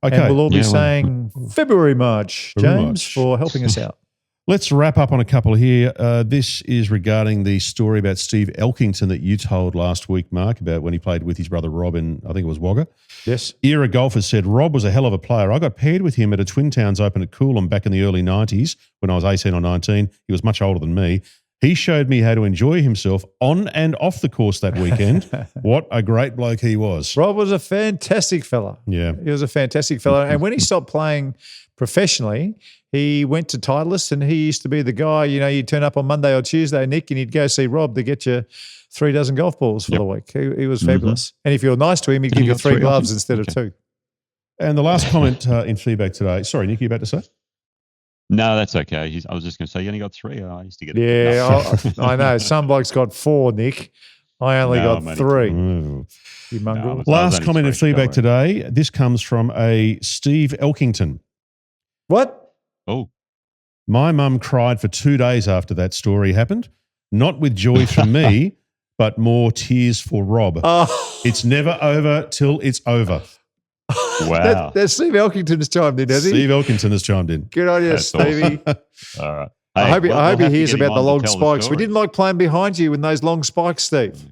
Okay. And we'll all be saying February, March, James, for helping us out. Let's wrap up on a couple here. This is regarding the story about Steve Elkington that you told last week, Mark, about when he played with his brother Rob in, I think it was Wagga. Yes. Era Golfers said, Rob was a hell of a player. I got paired with him at a Twin Towns Open at Coolum back in the early 90s when I was 18 or 19. He was much older than me. He showed me how to enjoy himself on and off the course that weekend. What a great bloke he was. Rob was a fantastic fella. Yeah. He was a fantastic fella. And when he stopped playing professionally, he went to Titleist, and he used to be the guy, you'd turn up on Monday or Tuesday, Nick, and you'd go see Rob to get you 3 dozen golf balls for the week. He was fabulous. And if you were nice to him, he'd give you 3 gloves instead of 2. And the last comment in feedback today. Sorry, Nick, you about to say? No, that's okay. I was just going to say, you only got 3. I used to get I know. Some blokes got 4, Nick. I only got 3. You mongrel. Last comment in feedback today. This comes from a Steve Elkington. What? Oh. My mum cried for 2 days after that story happened. Not with joy for me, but more tears for Rob. Oh. It's never over till it's over. Wow. That's Steve Elkington has chimed in, has he? Steve Elkington has chimed in. Good on you, That's Stevie. Awesome. All right. Hey, I hope he hears about the long the spikes. We didn't like playing behind you with those long spikes, Steve.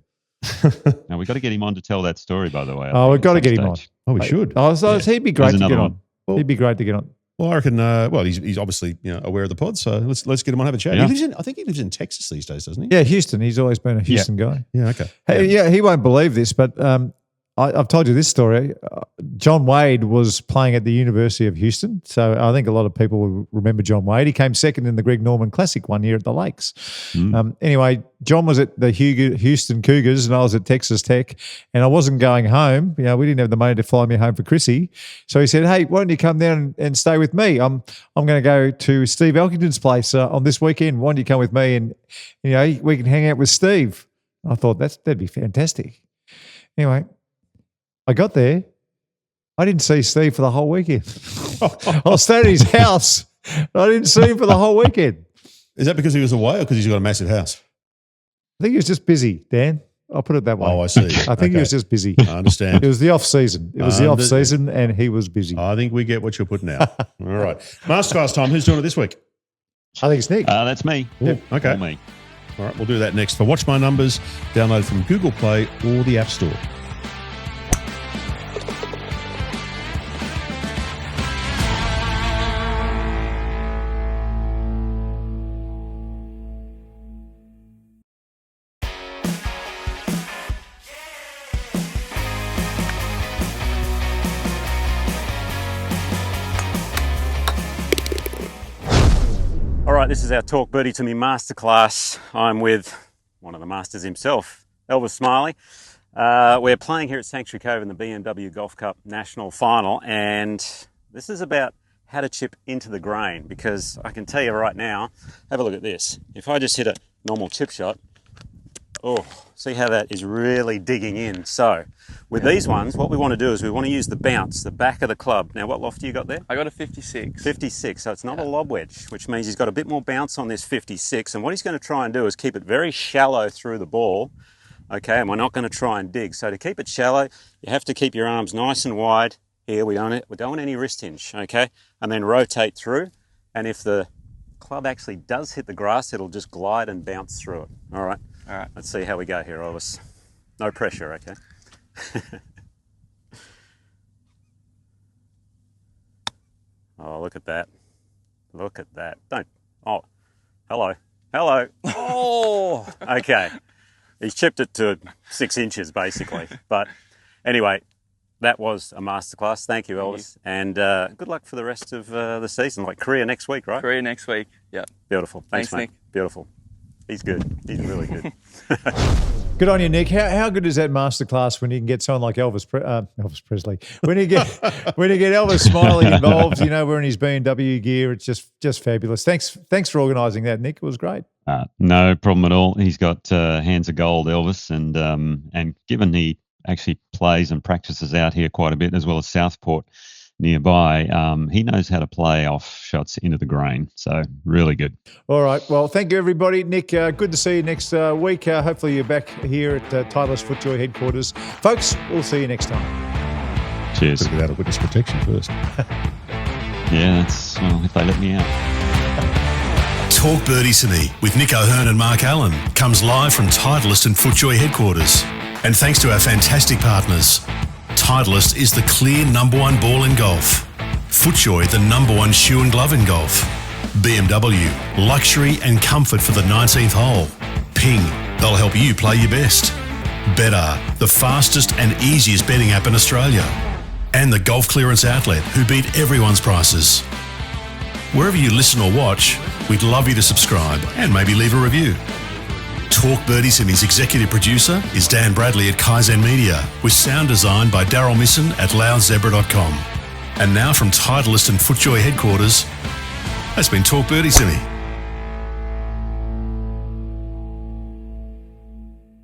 Now, we've got to get him on to tell that story, by the way. We've got to get him on. Oh, we should. He'd be great to get on. He'd be great to get on. Well, I reckon. He's obviously aware of the pod, so let's get him on, have a chat. Yeah. I think he lives in Texas these days, doesn't he? Yeah, Houston. He's always been a Houston guy. Yeah. Okay. Hey, he won't believe this, but I've told you this story. John Wade was playing at the University of Houston, so I think a lot of people will remember John Wade. He came second in the Greg Norman Classic one year at the Lakes. Anyway, John was at the Houston Cougars and I was at Texas Tech, and I wasn't going home. We didn't have the money to fly me home for Chrissy. So he said, hey, why don't you come down and stay with me? I'm going to go to Steve Elkington's place on this weekend. Why don't you come with me and we can hang out with Steve? I thought that'd be fantastic. Anyway, I got there. I didn't see Steve for the whole weekend. I was staying at his house. I didn't see him for the whole weekend. Is that because he was away or because he's got a massive house? I think he was just busy, Dan. I'll put it that way. Oh, I see. I think he was just busy. I understand. It was the off season. It was the off season, and he was busy. I think we get what you're putting out. All right. Masterclass time. Who's doing it this week? I think it's Nick. That's me. Yeah. Okay. All me. All right. We'll do that next. For Watch My Numbers, download from Google Play or the App Store. All right, this is our Talk Birdie to Me Masterclass. I'm with one of the masters himself, Elvis Smylie. We're playing here at Sanctuary Cove in the BMW Golf Cup National Final, and this is about how to chip into the grain, because I can tell you right now, have a look at this. If I just hit a normal chip shot, see how that is really digging in. So with these ones, what we want to do is we want to use the bounce, the back of the club. Now, what loft do you got there? I got a 56. 56, so it's not a lob wedge, which means he's got a bit more bounce on this 56. And what he's going to try and do is keep it very shallow through the ball, okay? And we're not going to try and dig. So to keep it shallow, you have to keep your arms nice and wide. Here, we don't want any wrist hinge, okay? And then rotate through. And if the club actually does hit the grass, it'll just glide and bounce through it, all right? All right. Let's see how we go here, Elvis. No pressure, okay? Oh, look at that. Look at that. Don't. Oh, hello. Hello. Oh, okay. He's chipped it to 6 inches, basically. But anyway, that was a masterclass. Thank you, Elvis. And good luck for the rest of the season. Like Korea next week, right? Korea next week. Yep. Beautiful. Thanks, mate. Nick. Beautiful. He's good. He's really good. Good on you, Nick. How good is that masterclass when you can get someone like Elvis Presley? When you get Elvis Smylie involved, you know, wearing his BMW gear, it's just fabulous. Thanks for organising that, Nick. It was great. No problem at all. He's got hands of gold, Elvis, and given he actually plays and practices out here quite a bit, as well as Southport nearby, he knows how to play off shots into the grain. So really good. All right. Well, thank you, everybody. Nick, good to see you next week. Hopefully you're back here at Titleist FootJoy headquarters. Folks, we'll see you next time. Cheers. Got to get out of witness protection first. Yeah, that's, well, if they let me out. Talk Birdie to Me with Nick O'Hearn and Mark Allen comes live from Titleist and FootJoy headquarters. And thanks to our fantastic partners, Titleist is the clear #1 ball in golf. FootJoy, the #1 shoe and glove in golf. BMW, luxury and comfort for the 19th hole. Ping, they'll help you play your best. Better, the fastest and easiest betting app in Australia. And the Golf Clearance Outlet, who beat everyone's prices. Wherever you listen or watch, we'd love you to subscribe and maybe leave a review. Talk Birdie Simi's executive producer is Dan Bradley at Kaizen Media, with sound design by Daryl Misson at loudzebra.com. And now from Titleist and FootJoy headquarters, that's been Talk Birdie Simi.